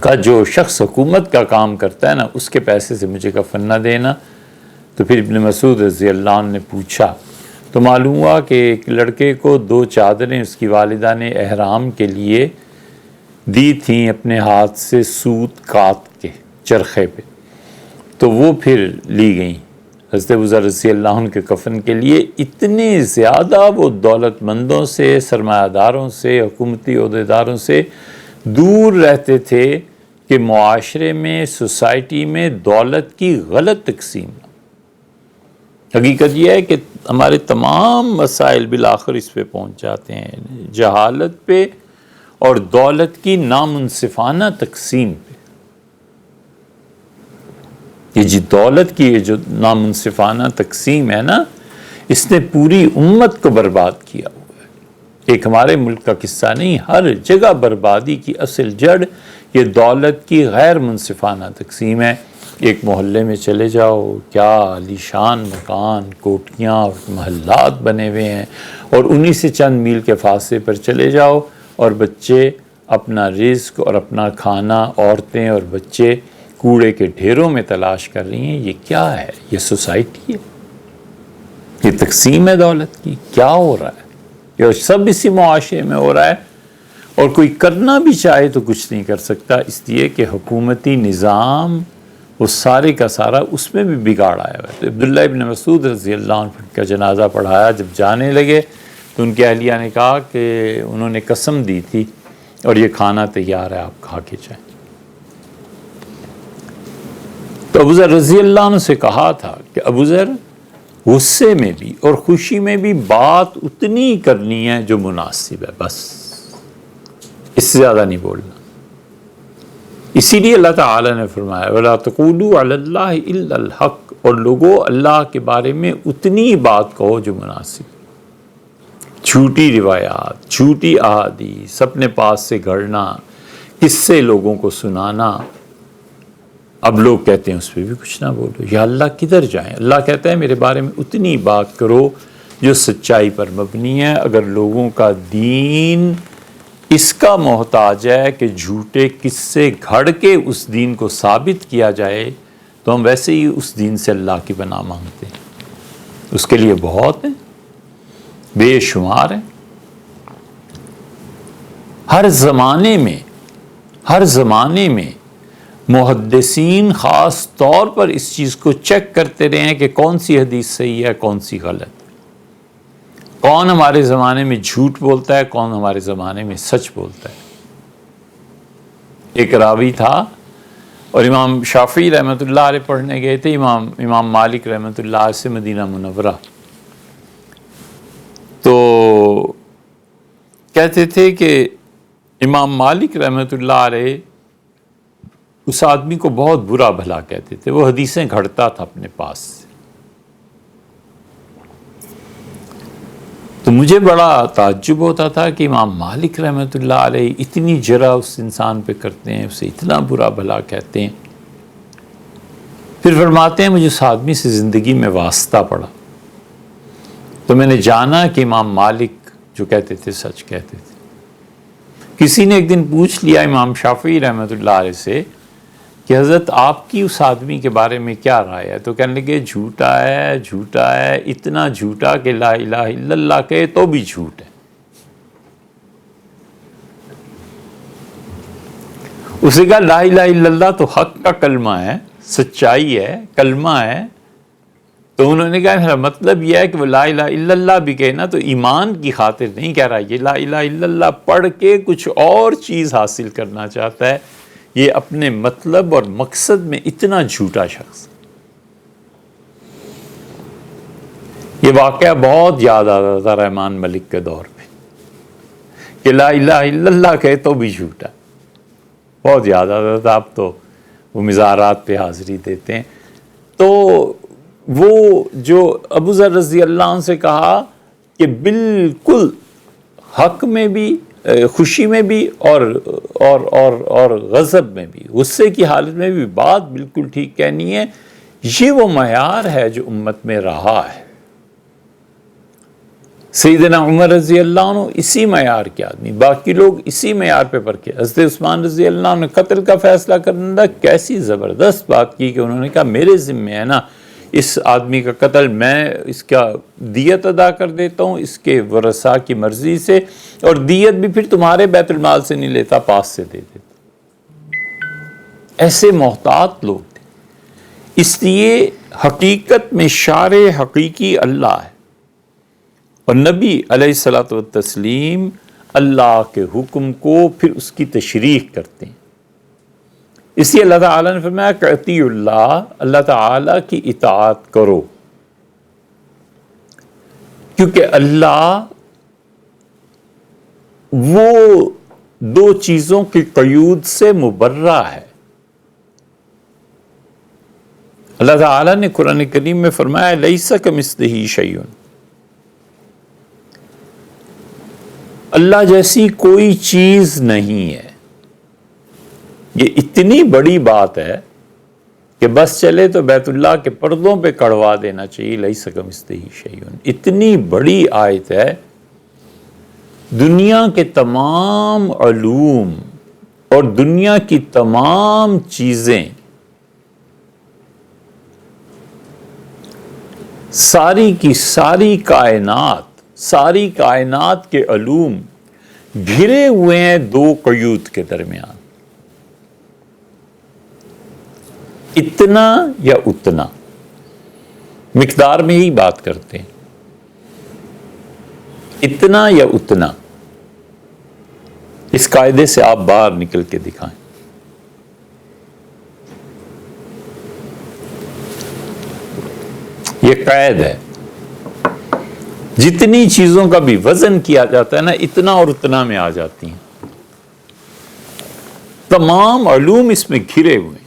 کہا جو شخص حکومت کا کام کرتا ہے نا اس کے پیسے سے مجھے کفن نہ دینا۔ تو پھر ابن مسعود رضی اللہ عنہ نے پوچھا تو معلوم ہوا کہ ایک لڑکے کو 2 چادریں اس کی والدہ نے احرام کے لیے دی تھیں اپنے ہاتھ سے سوت کاٹ کے چرخے پہ، تو وہ پھر لی گئیں حضرت ابو ذر رضی اللہ عنہ کے کفن کے لیے۔ اتنے زیادہ وہ دولت مندوں سے، سرمایہ داروں سے، حکومتی عہدیداروں سے دور رہتے تھے کہ معاشرے میں، سوسائٹی میں دولت کی غلط تقسیم۔ حقیقت یہ ہے کہ ہمارے تمام مسائل بالآخر اس پہ پہنچ جاتے ہیں، جہالت پہ اور دولت کی نامنصفانہ تقسیم پہ۔ یہ جی دولت کی یہ جو نامنصفانہ تقسیم ہے نا، اس نے پوری امت کو برباد کیا ہوا ہے۔ ایک ہمارے ملک کا قصہ نہیں، ہر جگہ بربادی کی اصل جڑ یہ دولت کی غیر منصفانہ تقسیم ہے۔ ایک محلے میں چلے جاؤ، کیا عالیشان مکان، کوٹھیاں اور محلات بنے ہوئے ہیں، اور انہی سے چند میل کے فاصلے پر چلے جاؤ اور بچے اپنا رزق اور اپنا کھانا، عورتیں اور بچے کوڑے کے ڈھیروں میں تلاش کر رہی ہیں۔ یہ کیا ہے؟ یہ سوسائٹی ہے؟ یہ تقسیم ہے دولت کی؟ کیا ہو رہا ہے؟ یہ سب اسی معاشرے میں ہو رہا ہے، اور کوئی کرنا بھی چاہے تو کچھ نہیں کر سکتا، اس لیے کہ حکومتی نظام وہ سارے کا سارا اس میں بھی بگاڑ آیا ہوا ہے۔ تو عبداللہ ابن مسعود رضی اللہ عنہ کا جنازہ پڑھایا، جب جانے لگے تو ان کے اہلیہ نے کہا کہ انہوں نے قسم دی تھی اور یہ کھانا تیار ہے، آپ کھا کے جائیں۔ تو ابوذر رضی اللہ عنہ سے کہا تھا کہ ابوذر، غصے میں بھی اور خوشی میں بھی بات اتنی کرنی ہے جو مناسب ہے، بس اس سے زیادہ نہیں بولنا۔ اسی لیے اللہ تعالیٰ نے فرمایا وَلَا تَقُولُوا عَلَى اللَّهِ إِلَّا الْحَقِّ، اور لوگوں اللہ کے بارے میں اتنی بات کہو جو مناسب۔ جھوٹی روایات، جھوٹی احادیث اپنے پاس سے گھڑنا، قصے لوگوں کو سنانا، اب لوگ کہتے ہیں اس پہ بھی کچھ نہ بولو، یا اللہ کدھر جائیں؟ اللہ کہتا ہے میرے بارے میں اتنی بات کرو جو سچائی پر مبنی ہے۔ اگر لوگوں کا دین اس کا محتاج ہے کہ جھوٹے قصے گھڑ کے اس دین کو ثابت کیا جائے، تو ہم ویسے ہی اس دین سے اللہ کی پناہ مانگتے ہیں۔ اس کے لیے بہت ہیں، بے شمار ہیں۔ ہر زمانے میں محدثین خاص طور پر اس چیز کو چیک کرتے رہے ہیں کہ کون سی حدیث صحیح ہے، کون سی غلط، کون ہمارے زمانے میں جھوٹ بولتا ہے، کون ہمارے زمانے میں سچ بولتا ہے۔ ایک راوی تھا اور امام شافعی رحمۃ اللہ علیہ پڑھنے گئے تھے امام مالک رحمۃ اللہ علیہ سے مدینہ منورہ، تو کہتے تھے کہ امام مالک رحمۃ اللہ علیہ اس آدمی کو بہت برا بھلا کہتے تھے، وہ حدیثیں گھڑتا تھا اپنے پاس سے۔ تو مجھے بڑا تعجب ہوتا تھا کہ امام مالک رحمۃ اللہ علیہ اتنی جرح اس انسان پہ کرتے ہیں، اسے اتنا برا بھلا کہتے ہیں۔ پھر فرماتے ہیں مجھے اس آدمی سے زندگی میں واسطہ پڑا، تو میں نے جانا کہ امام مالک جو کہتے تھے سچ کہتے تھے۔ کسی نے ایک دن پوچھ لیا امام شافعی رحمۃ اللہ علیہ سے کہ حضرت آپ کی اس آدمی کے بارے میں کیا رائے ہے؟ تو کہنے لگے جھوٹا ہے، اتنا جھوٹا کہ لا الہ الا اللہ کہے تو بھی جھوٹ ہے۔ اسے کہا لا الہ الا اللہ تو حق کا کلمہ ہے، سچائی ہے، کلمہ ہے۔ تو انہوں نے کہا میرا مطلب یہ ہے کہ وہ لا الہ الا اللہ بھی کہے نا تو ایمان کی خاطر نہیں کہہ رہا، یہ لا الہ الا اللہ پڑھ کے کچھ اور چیز حاصل کرنا چاہتا ہے، یہ اپنے مطلب اور مقصد میں اتنا جھوٹا شخص۔ یہ واقعہ بہت یاد آتا تھا رحمان ملک کے دور پہ کہ لا الہ الا اللہ کہے تو بھی جھوٹا، بہت یاد آتا تھا۔ اب تو وہ مزارات پہ حاضری دیتے ہیں۔ تو وہ جو ابوذر رضی اللہ عنہ سے کہا کہ بالکل حق میں بھی، خوشی میں بھی اور غضب میں بھی، غصے کی حالت میں بھی بات بالکل ٹھیک کہنی ہے، یہ وہ معیار ہے جو امت میں رہا ہے۔ سیدنا عمر رضی اللہ عنہ اسی معیار کے آدمی، باقی لوگ اسی معیار پہ پرکھے۔ حضرت عثمان رضی اللہ عنہ نے قتل کا فیصلہ کرنے کیسی زبردست بات کی کہ انہوں نے کہا میرے ذمہ ہے نا اس آدمی کا قتل، میں اس کا دیت ادا کر دیتا ہوں اس کے ورثاء کی مرضی سے، اور دیت بھی پھر تمہارے بیت المال سے نہیں لیتا، پاس سے دے دیتا۔ ایسے محتاط لوگ تھے۔ اس لیے حقیقت میں شارع حقیقی اللہ ہے، اور نبی علیہ الصلوۃ والتسلیم اللہ کے حکم کو پھر اس کی تشریح کرتے ہیں۔ اس لیے اللہ تعالیٰ نے فرمایا کہ اطیعوا اللہ، اللہ تعالیٰ کی اطاعت کرو، کیونکہ اللہ وہ دو چیزوں کی قیود سے مبرہ ہے۔ اللہ تعالیٰ نے قرآن کریم میں فرمایا لیس کمثلہ شیء، اللہ جیسی کوئی چیز نہیں ہے۔ یہ اتنی بڑی بات ہے کہ بس چلے تو بیت اللہ کے پردوں پہ کڑوا دینا چاہیے، لیس کمثلہ شیء۔ اتنی بڑی آیت ہے، دنیا کے تمام علوم اور دنیا کی تمام چیزیں، ساری کی ساری کائنات کے علوم گھرے ہوئے ہیں دو قیود کے درمیان، اتنا یا اتنا، مقدار میں ہی بات کرتے ہیں، اتنا یا اتنا۔ اس قاعدے سے آپ باہر نکل کے دکھائیں۔ یہ قید ہے، جتنی چیزوں کا بھی وزن کیا جاتا ہے نا، اتنا اور اتنا میں آ جاتی ہیں، تمام علوم اس میں گھرے ہوئے ہیں۔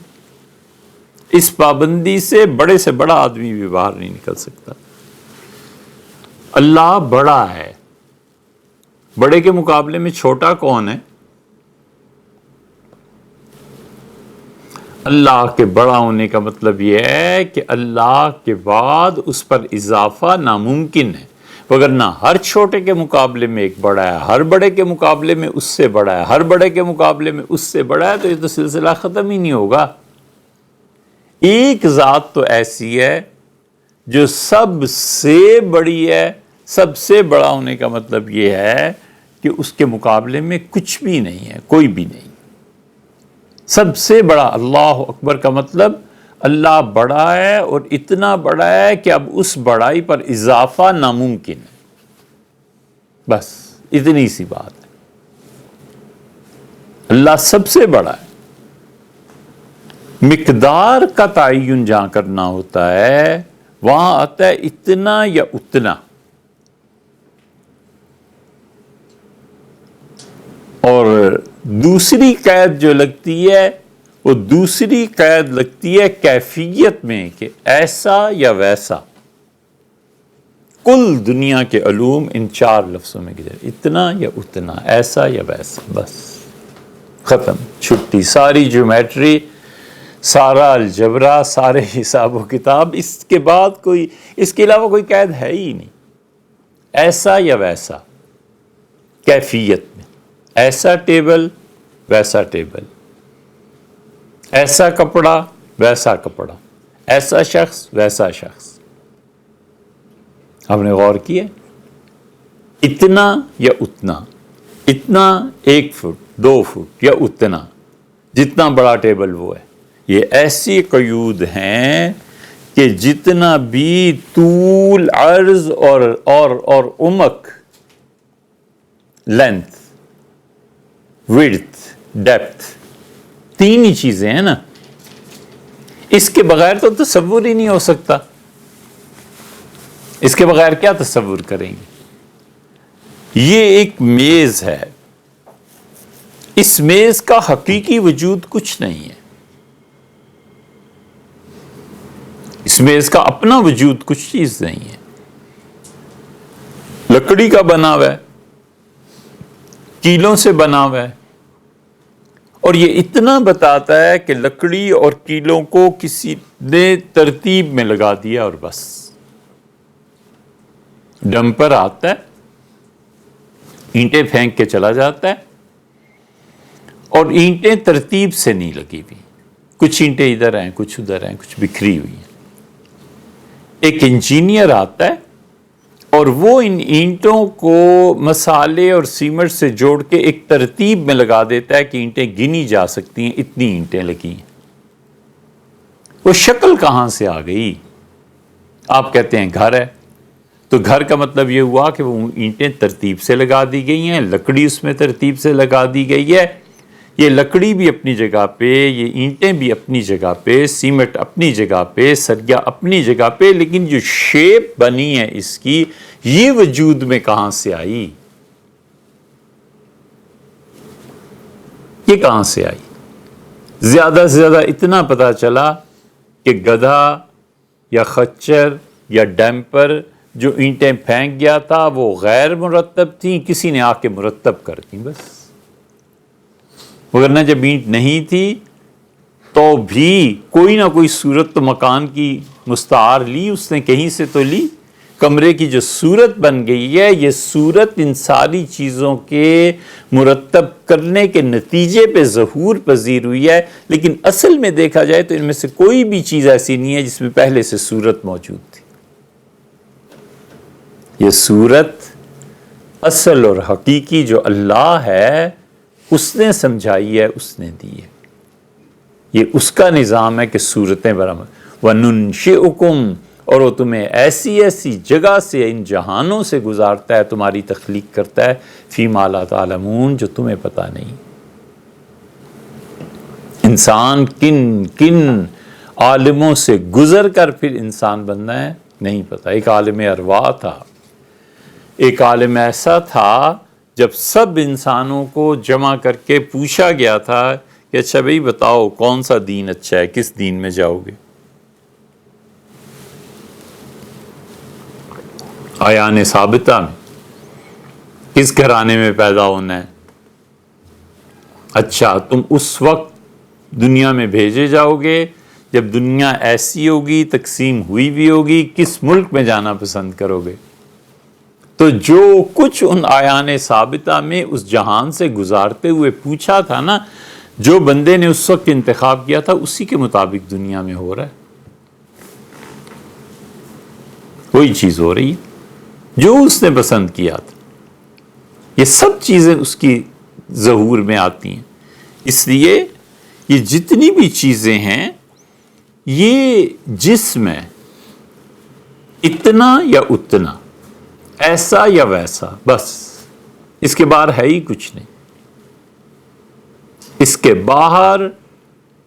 اس پابندی سے بڑا آدمی بھی باہر نہیں نکل سکتا۔ اللہ بڑا ہے، بڑے کے مقابلے میں چھوٹا کون ہے؟ اللہ کے بڑا ہونے کا مطلب یہ ہے کہ اللہ کے بعد اس پر اضافہ ناممکن ہے، وگرنہ ہر چھوٹے کے مقابلے میں ایک بڑا ہے، ہر بڑے کے مقابلے میں اس سے بڑا ہے، ہر بڑے کے مقابلے میں اس سے بڑا ہے، تو یہ تو سلسلہ ختم ہی نہیں ہوگا۔ ایک ذات تو ایسی ہے جو سب سے بڑی ہے، سب سے بڑا ہونے کا مطلب یہ ہے کہ اس کے مقابلے میں کچھ بھی نہیں ہے، کوئی بھی نہیں۔ سب سے بڑا، اللہ اکبر کا مطلب اللہ بڑا ہے اور اتنا بڑا ہے کہ اب اس بڑائی پر اضافہ ناممکن ہے، بس اتنی سی بات ہے۔ اللہ سب سے بڑا ہے۔ مقدار کا تعین جہاں کرنا ہوتا ہے وہاں آتا ہے اتنا یا اتنا، اور دوسری قید جو لگتی ہے وہ دوسری قید لگتی ہے کیفیت میں کہ ایسا یا ویسا۔ کل دنیا کے علوم ان چار لفظوں میں گزرے، اتنا یا اتنا، ایسا یا ویسا، بس ختم، چھٹی۔ ساری جیومیٹری، سارا الجبرا، سارے حساب و کتاب، اس کے بعد کوئی، اس کے علاوہ کوئی قید ہے ہی نہیں۔ ایسا یا ویسا، کیفیت میں، ایسا ٹیبل ویسا ٹیبل، ایسا کپڑا ویسا کپڑا، ایسا شخص ویسا شخص۔ ہم نے غور کیا اتنا یا اتنا، اتنا 1 فٹ 2 فٹ یا اتنا، جتنا بڑا ٹیبل وہ ہے۔ یہ ایسی قیود ہیں کہ جتنا بھی طول، عرض اور عمق، لینتھ، وڈتھ، ڈیپتھ، تین ہی چیزیں ہیں نا، اس کے بغیر تو تصور ہی نہیں ہو سکتا۔ اس کے بغیر کیا تصور کریں گے؟ یہ ایک میز ہے، اس میز کا حقیقی وجود کچھ نہیں ہے، اس میز کا اپنا وجود کچھ چیز نہیں ہے، لکڑی کا بنا ہوا ہے، کیلوں سے بنا ہوا ہے، اور یہ اتنا بتاتا ہے کہ لکڑی اور کیلوں کو کسی نے ترتیب میں لگا دیا اور بس۔ ڈمپر آتا ہے، اینٹیں پھینک کے چلا جاتا ہے، اور اینٹیں ترتیب سے نہیں لگی ہوئی، کچھ اینٹیں ادھر ہیں، کچھ ادھر ہیں، کچھ بکھری ہوئی ہیں۔ ایک انجینئر آتا ہے اور وہ ان اینٹوں کو مسالے اور سیمنٹ سے جوڑ کے ایک ترتیب میں لگا دیتا ہے کہ اینٹیں گنی جا سکتی ہیں، اتنی اینٹیں لگی ہیں۔ وہ شکل کہاں سے آ گئی؟ آپ کہتے ہیں گھر ہے، تو گھر کا مطلب یہ ہوا کہ وہ اینٹیں ترتیب سے لگا دی گئی ہیں، لکڑی اس میں ترتیب سے لگا دی گئی ہے۔ یہ لکڑی بھی اپنی جگہ پہ، یہ اینٹیں بھی اپنی جگہ پہ، سیمنٹ اپنی جگہ پہ، سریا اپنی جگہ پہ، لیکن جو شیپ بنی ہے اس کی، یہ وجود میں کہاں سے آئی؟ یہ کہاں سے آئی؟ زیادہ سے زیادہ اتنا پتا چلا کہ گدھا یا خچر یا ڈیمپر جو اینٹیں پھینک گیا تھا وہ غیر مرتب تھیں، کسی نے آ کے مرتب کر دیں، بس وگرنہ جب اینٹ نہیں تھی تو بھی کوئی نہ کوئی صورت تو مکان کی مستعار لی اس نے، کہیں سے تو لی۔ کمرے کی جو صورت بن گئی ہے، یہ صورت ان ساری چیزوں کے مرتب کرنے کے نتیجے پہ ظہور پذیر ہوئی ہے، لیکن اصل میں دیکھا جائے تو ان میں سے کوئی بھی چیز ایسی نہیں ہے جس میں پہلے سے صورت موجود تھی۔ یہ صورت اصل اور حقیقی جو اللہ ہے اس نے سمجھائی ہے، اس نے دی ہے۔ یہ اس کا نظام ہے کہ صورتیں برآمد وَنُنشِئُكُمْ، اور وہ تمہیں ایسی ایسی جگہ سے، ان جہانوں سے گزارتا ہے، تمہاری تخلیق کرتا ہے، فی ما لا تعلمون، جو تمہیں پتہ نہیں۔ انسان کن کن عالموں سے گزر کر پھر انسان بننا ہے نہیں پتہ۔ ایک عالم ارواح تھا، ایک عالم ایسا تھا جب سب انسانوں کو جمع کر کے پوچھا گیا تھا کہ اچھا بھئی بتاؤ کون سا دین اچھا ہے، کس دین میں جاؤ گے؟ آیان ثابتہ میں کس گھرانے میں پیدا ہونا ہے؟ اچھا تم اس وقت دنیا میں بھیجے جاؤ گے جب دنیا ایسی ہوگی، تقسیم ہوئی بھی ہوگی، کس ملک میں جانا پسند کرو گے؟ تو جو کچھ ان آیان ثابتہ میں اس جہان سے گزارتے ہوئے پوچھا تھا نا، جو بندے نے اس وقت انتخاب کیا تھا اسی کے مطابق دنیا میں ہو رہا ہے، وہی چیز ہو رہی ہے جو اس نے پسند کیا تھا۔ یہ سب چیزیں اس کی ظہور میں آتی ہیں۔ اس لیے یہ جتنی بھی چیزیں ہیں یہ جسم ہے، اتنا یا اتنا، ایسا یا ویسا، بس اس کے باہر ہے ہی کچھ نہیں۔ اس کے باہر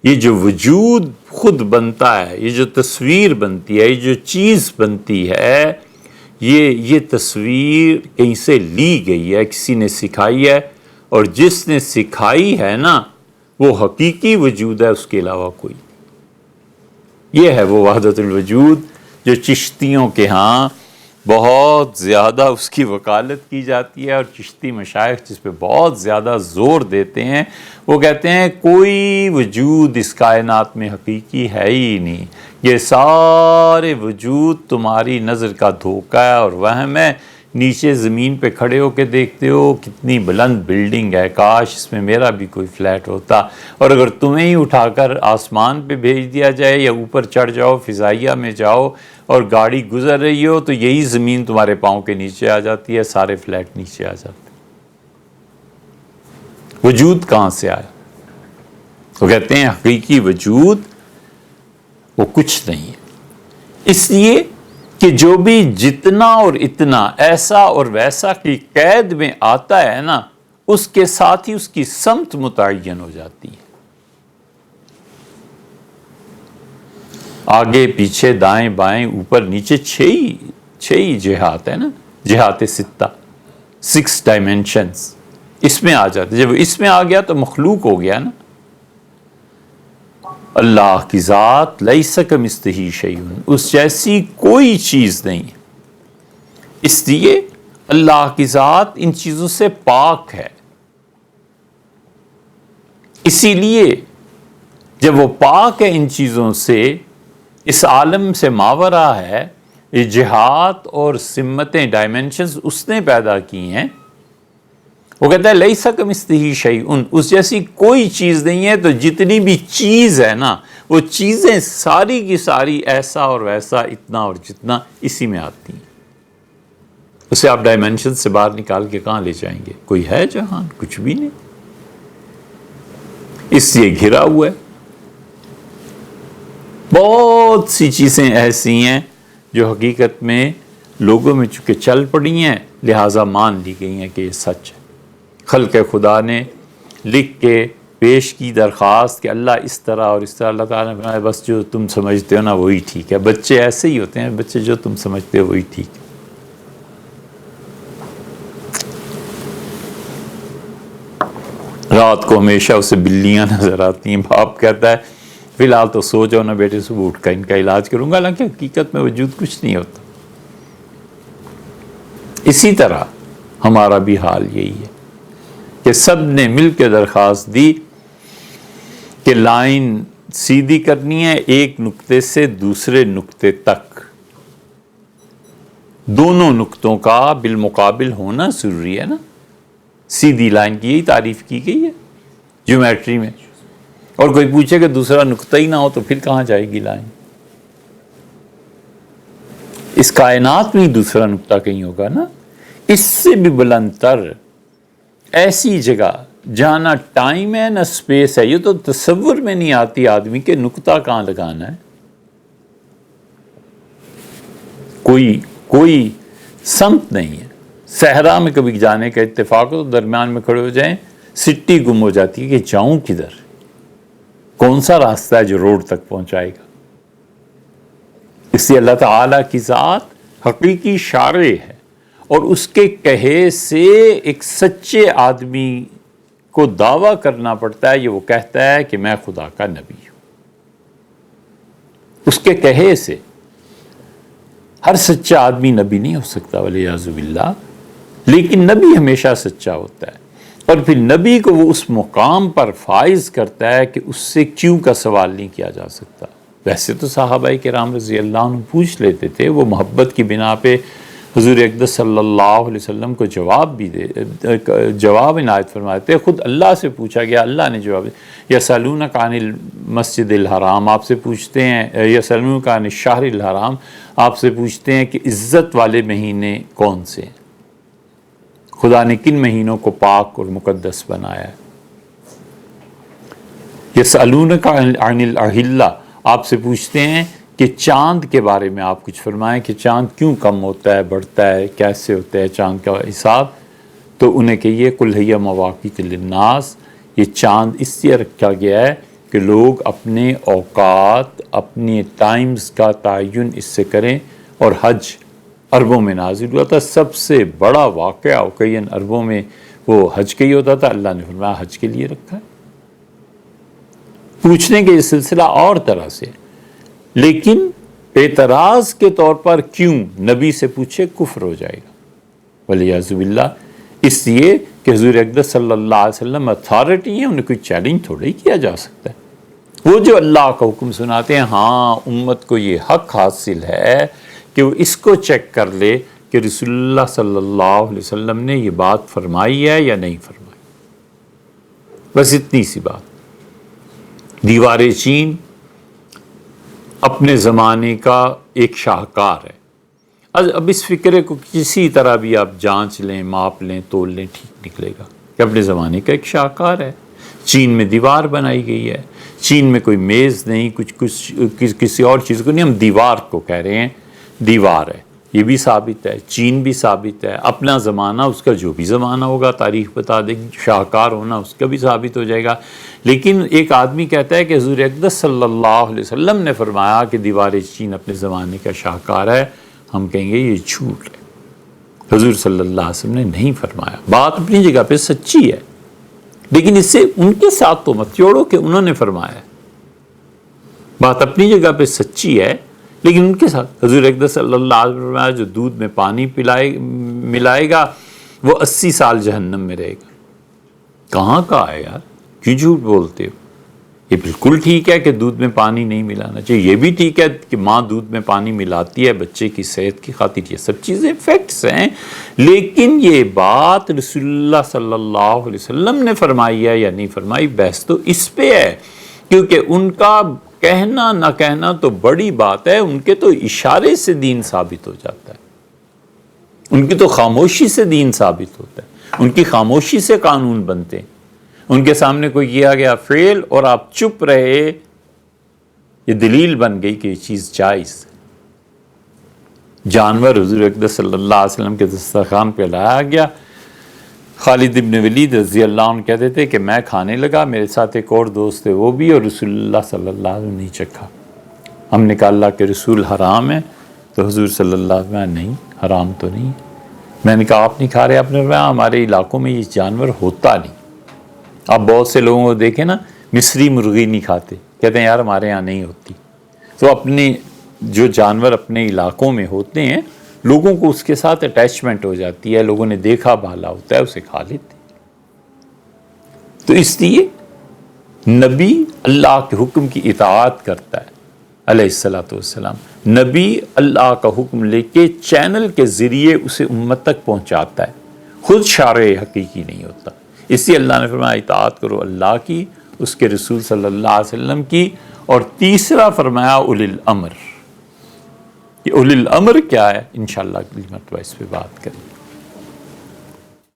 یہ جو وجود خود بنتا ہے، یہ جو تصویر بنتی ہے، یہ جو چیز بنتی ہے، یہ تصویر کہیں سے لی گئی ہے، کسی نے سکھائی ہے، اور جس نے سکھائی ہے نا وہ حقیقی وجود ہے، اس کے علاوہ کوئی نہیں۔ یہ ہے وہ وحدت الوجود جو چشتیوں کے ہاں بہت زیادہ اس کی وکالت کی جاتی ہے، اور چشتی مشائخ جس پہ بہت زیادہ زور دیتے ہیں، وہ کہتے ہیں کوئی وجود اس کائنات میں حقیقی ہے ہی نہیں، یہ سارے وجود تمہاری نظر کا دھوکہ ہے اور وہم ہے۔ نیچے زمین پہ کھڑے ہو کے دیکھتے ہو کتنی بلند بلڈنگ ہے، کاش اس میں میرا بھی کوئی فلیٹ ہوتا، اور اگر تمہیں ہی اٹھا کر آسمان پہ بھیج دیا جائے یا اوپر چڑھ جاؤ، فضائیہ میں جاؤ اور گاڑی گزر رہی ہو تو یہی زمین تمہارے پاؤں کے نیچے آ جاتی ہے، سارے فلیٹ نیچے آ جاتے۔ وجود کہاں سے آیا؟ وہ کہتے ہیں حقیقی وجود وہ کچھ نہیں ہے، اس لیے کہ جو بھی جتنا اور اتنا، ایسا اور ویسا کی قید میں آتا ہے نا، اس کے ساتھ ہی اس کی سمت متعین ہو جاتی ہے۔ آگے پیچھے دائیں بائیں اوپر نیچے چھ ہی جہات ہے نا، جہات ستہ، 6 ڈائمینشنز اس میں آ جاتے۔ جب اس میں آ گیا تو مخلوق ہو گیا نا۔ اللہ کی ذات لیس کمثلہ شیء، اس جیسی کوئی چیز نہیں، اس لیے اللہ کی ذات ان چیزوں سے پاک ہے۔ اسی لیے جب وہ پاک ہے ان چیزوں سے، اس عالم سے ماورا ہے، یہ جہات اور سمتیں، ڈائمینشنز اس نے پیدا کی ہیں۔ وہ کہتا ہے لیس کمثلہ شیء، اس جیسی کوئی چیز نہیں ہے۔ تو جتنی بھی چیز ہے نا، وہ چیزیں ساری کی ساری ایسا اور ویسا، اتنا اور جتنا، اسی میں آتی ہیں۔ اسے آپ ڈائمینشن سے باہر نکال کے کہاں لے جائیں گے؟ کوئی ہے جہان؟ کچھ بھی نہیں، اس لیے گھرا ہوا ہے۔ بہت سی چیزیں ایسی ہیں جو حقیقت میں لوگوں میں چونکہ چل پڑی ہیں، لہٰذا مان لی گئی ہیں کہ یہ سچ ہے۔ خلق خدا نے لکھ کے پیش کی درخواست کہ اللہ اس طرح اور اس طرح، اللہ تعالیٰ نے فرمایا بس جو تم سمجھتے ہو نا وہی ٹھیک ہے۔ بچے ایسے ہی ہوتے ہیں، بچے جو تم سمجھتے ہو وہی ٹھیک ہے۔ رات کو ہمیشہ اسے بلیاں نظر آتی ہیں، باپ کہتا ہے فی الحال تو سو جاؤ نا بیٹے، صبح اٹھ کر ان کا علاج کروں گا، حالانکہ حقیقت میں وجود کچھ نہیں ہوتا۔ اسی طرح ہمارا بھی حال یہی ہے کہ سب نے مل کے درخواست دی کہ لائن سیدھی کرنی ہے ایک نقطے سے دوسرے نقطے تک، دونوں نقطوں کا بالمقابل ہونا ضروری ہے نا. سیدھی لائن کی یہی تعریف کی گئی ہے جیومیٹری میں. اور کوئی پوچھے کہ دوسرا نقطہ ہی نہ ہو تو پھر کہاں جائے گی لائن؟ اس کائنات میں ہی دوسرا نقطہ کہیں ہوگا نا. اس سے بھی بلند تر ایسی جگہ جہاں نہ ٹائم ہے نہ سپیس ہے، یہ تو تصور میں نہیں آتی آدمی کہ نقطہ کہاں لگانا ہے. کوئی سمت نہیں ہے. صحرا میں کبھی جانے کا اتفاق ہو تو درمیان میں کھڑے ہو جائیں، سٹی گم ہو جاتی ہے کہ جاؤں کدھر، کون سا راستہ ہے جو روڈ تک پہنچائے گا. اس لیے اللہ تعالیٰ کی ذات حقیقی شارع ہے، اور اس کے کہے سے ایک سچے آدمی کو دعویٰ کرنا پڑتا ہے. یہ وہ کہتا ہے کہ میں خدا کا نبی ہوں. اس کے کہے سے ہر سچا آدمی نبی نہیں ہو سکتا والعیاذ باللہ، لیکن نبی ہمیشہ سچا ہوتا ہے. اور پھر نبی کو وہ اس مقام پر فائز کرتا ہے کہ اس سے کیوں کا سوال نہیں کیا جا سکتا. ویسے تو صحابہ کرام رضی اللہ عنہ پوچھ لیتے تھے، وہ محبت کی بنا پہ حضور اقدس صلی اللہ علیہ وسلم کو جواب عنایت فرماتے تھے. خود اللہ سے پوچھا گیا، اللہ نے جواب دیا. یسألونک عن المسجد الحرام، آپ سے پوچھتے ہیں، یسألونک عن الشہر الحرام، آپ سے پوچھتے ہیں کہ عزت والے مہینے کون سے ہیں، خدا نے کن مہینوں کو پاک اور مقدس بنایا ہے. یسألونک عن الاہلہ، آپ سے پوچھتے ہیں کہ چاند کے بارے میں آپ کچھ فرمائیں کہ چاند کیوں کم ہوتا ہے، بڑھتا ہے، کیسے ہوتا ہے چاند کا حساب. تو انہیں کہیے قل ہی مواقیت للناس، یہ چاند اس لیے رکھا گیا ہے کہ لوگ اپنے اوقات، اپنے ٹائمز کا تعین اس سے کریں. اور حج عربوں میں نازل ہوا تھا، سب سے بڑا واقعہ اوقیاً عربوں میں وہ حج کا ہی ہوتا تھا. اللہ نے فرمایا حج کے لیے رکھا ہے. پوچھنے کے یہ سلسلہ اور طرح سے، لیکن اعتراض کے طور پر کیوں نبی سے پوچھے کفر ہو جائے گا والعیاذ باللہ. اس لیے کہ حضور اقدس صلی اللہ علیہ وسلم اتھارٹی ہیں، انہیں کوئی چیلنج تھوڑا ہی کیا جا سکتا ہے. وہ جو اللہ کا حکم سناتے ہیں، ہاں امت کو یہ حق حاصل ہے کہ وہ اس کو چیک کر لے کہ رسول اللہ صلی اللہ علیہ وسلم نے یہ بات فرمائی ہے یا نہیں فرمائی. بس اتنی سی بات. دیوار چین اپنے زمانے کا ایک شاہکار ہے. اب اس فکرے کو کسی طرح بھی آپ جانچ لیں، ماپ لیں، تول لیں، ٹھیک نکلے گا کہ اپنے زمانے کا ایک شاہکار ہے. چین میں دیوار بنائی گئی ہے. چین میں کوئی میز نہیں، کچھ کسی اور چیز کو نہیں، ہم دیوار کو کہہ رہے ہیں دیوار ہے. یہ بھی ثابت ہے، چین بھی ثابت ہے. اپنا زمانہ، اس کا جو بھی زمانہ ہوگا تاریخ بتا دے گی. شاہکار ہونا اس کا بھی ثابت ہو جائے گا. لیکن ایک آدمی کہتا ہے کہ حضور اقدس صلی اللہ علیہ وسلم نے فرمایا کہ دیوار چین اپنے زمانے کا شاہکار ہے، ہم کہیں گے یہ جھوٹ ہے. حضور صلی اللہ علیہ وسلم نے نہیں فرمایا. بات اپنی جگہ پہ سچی ہے، لیکن اس سے ان کے ساتھ تو مت جوڑو کہ انہوں نے فرمایا. بات اپنی جگہ پہ سچی ہے، لیکن ان کے ساتھ حضور اقدس صلی اللہ علیہ وسلم فرمایا جو دودھ میں پانی ملائے گا وہ 80 سال جہنم میں رہے گا. کہاں کا ہے یار، کیوں جھوٹ بولتے ہو؟ یہ بالکل ٹھیک ہے کہ دودھ میں پانی نہیں ملانا چاہیے. یہ بھی ٹھیک ہے کہ ماں دودھ میں پانی ملاتی ہے بچے کی صحت کی خاطر. یہ سب چیزیں فیکٹس ہیں. لیکن یہ بات رسول اللہ صلی اللہ علیہ وسلم نے فرمائی ہے یا نہیں فرمائی، بحث تو اس پہ ہے. کیونکہ ان کا کہنا نہ کہنا تو بڑی بات ہے، ان کے تو اشارے سے دین ثابت ہو جاتا ہے. ان کی تو خاموشی سے دین ثابت ہوتا ہے. ان کی خاموشی سے قانون بنتے ہیں. ان کے سامنے کوئی کیا گیا فعل اور آپ چپ رہے، یہ دلیل بن گئی کہ یہ چیز جائز. جانور حضور اقدس صلی اللہ علیہ وسلم کے دسترخوان پہ لایا گیا. خالد ابن ولید رضی اللہ عنہ کہتے تھے کہ میں کھانے لگا، میرے ساتھ ایک اور دوست تھے، وہ بھی، اور رسول اللہ صلی اللہ علیہ وسلم نہیں چکھا. ہم نے کہا اللہ کے رسول حرام ہے؟ تو حضور صلی اللہ علیہ وسلم نہیں، حرام تو نہیں. میں نے کہا آپ نہیں کھا رہے؟ آپ نے فرمایا ہمارے علاقوں میں یہ جانور ہوتا نہیں. آپ بہت سے لوگوں کو دیکھیں نا، مصری مرغی نہیں کھاتے، کہتے ہیں یار ہمارے ہاں نہیں ہوتی. تو اپنے جو جانور اپنے علاقوں میں ہوتے ہیں، لوگوں کو اس کے ساتھ اٹیچمنٹ ہو جاتی ہے، لوگوں نے دیکھا بھالا ہوتا ہے، اسے کھا لیتے. تو اس لیے نبی اللہ کے حکم کی اطاعت کرتا ہے علیہ الصلوۃ والسلام، نبی اللہ کا حکم لے کے چینل کے ذریعے اسے امت تک پہنچاتا ہے، خود شارع حقیقی نہیں ہوتا۔ اس لیے اللہ نے فرمایا اطاعت کرو اللہ کی، اس کے رسول صلی اللہ علیہ وسلم کی، اور تیسرا فرمایا اولی الامر۔ یہ اولی الامر کیا ہے؟ انشاءاللہ اگلی مرتبہ اس پہ بات کریں۔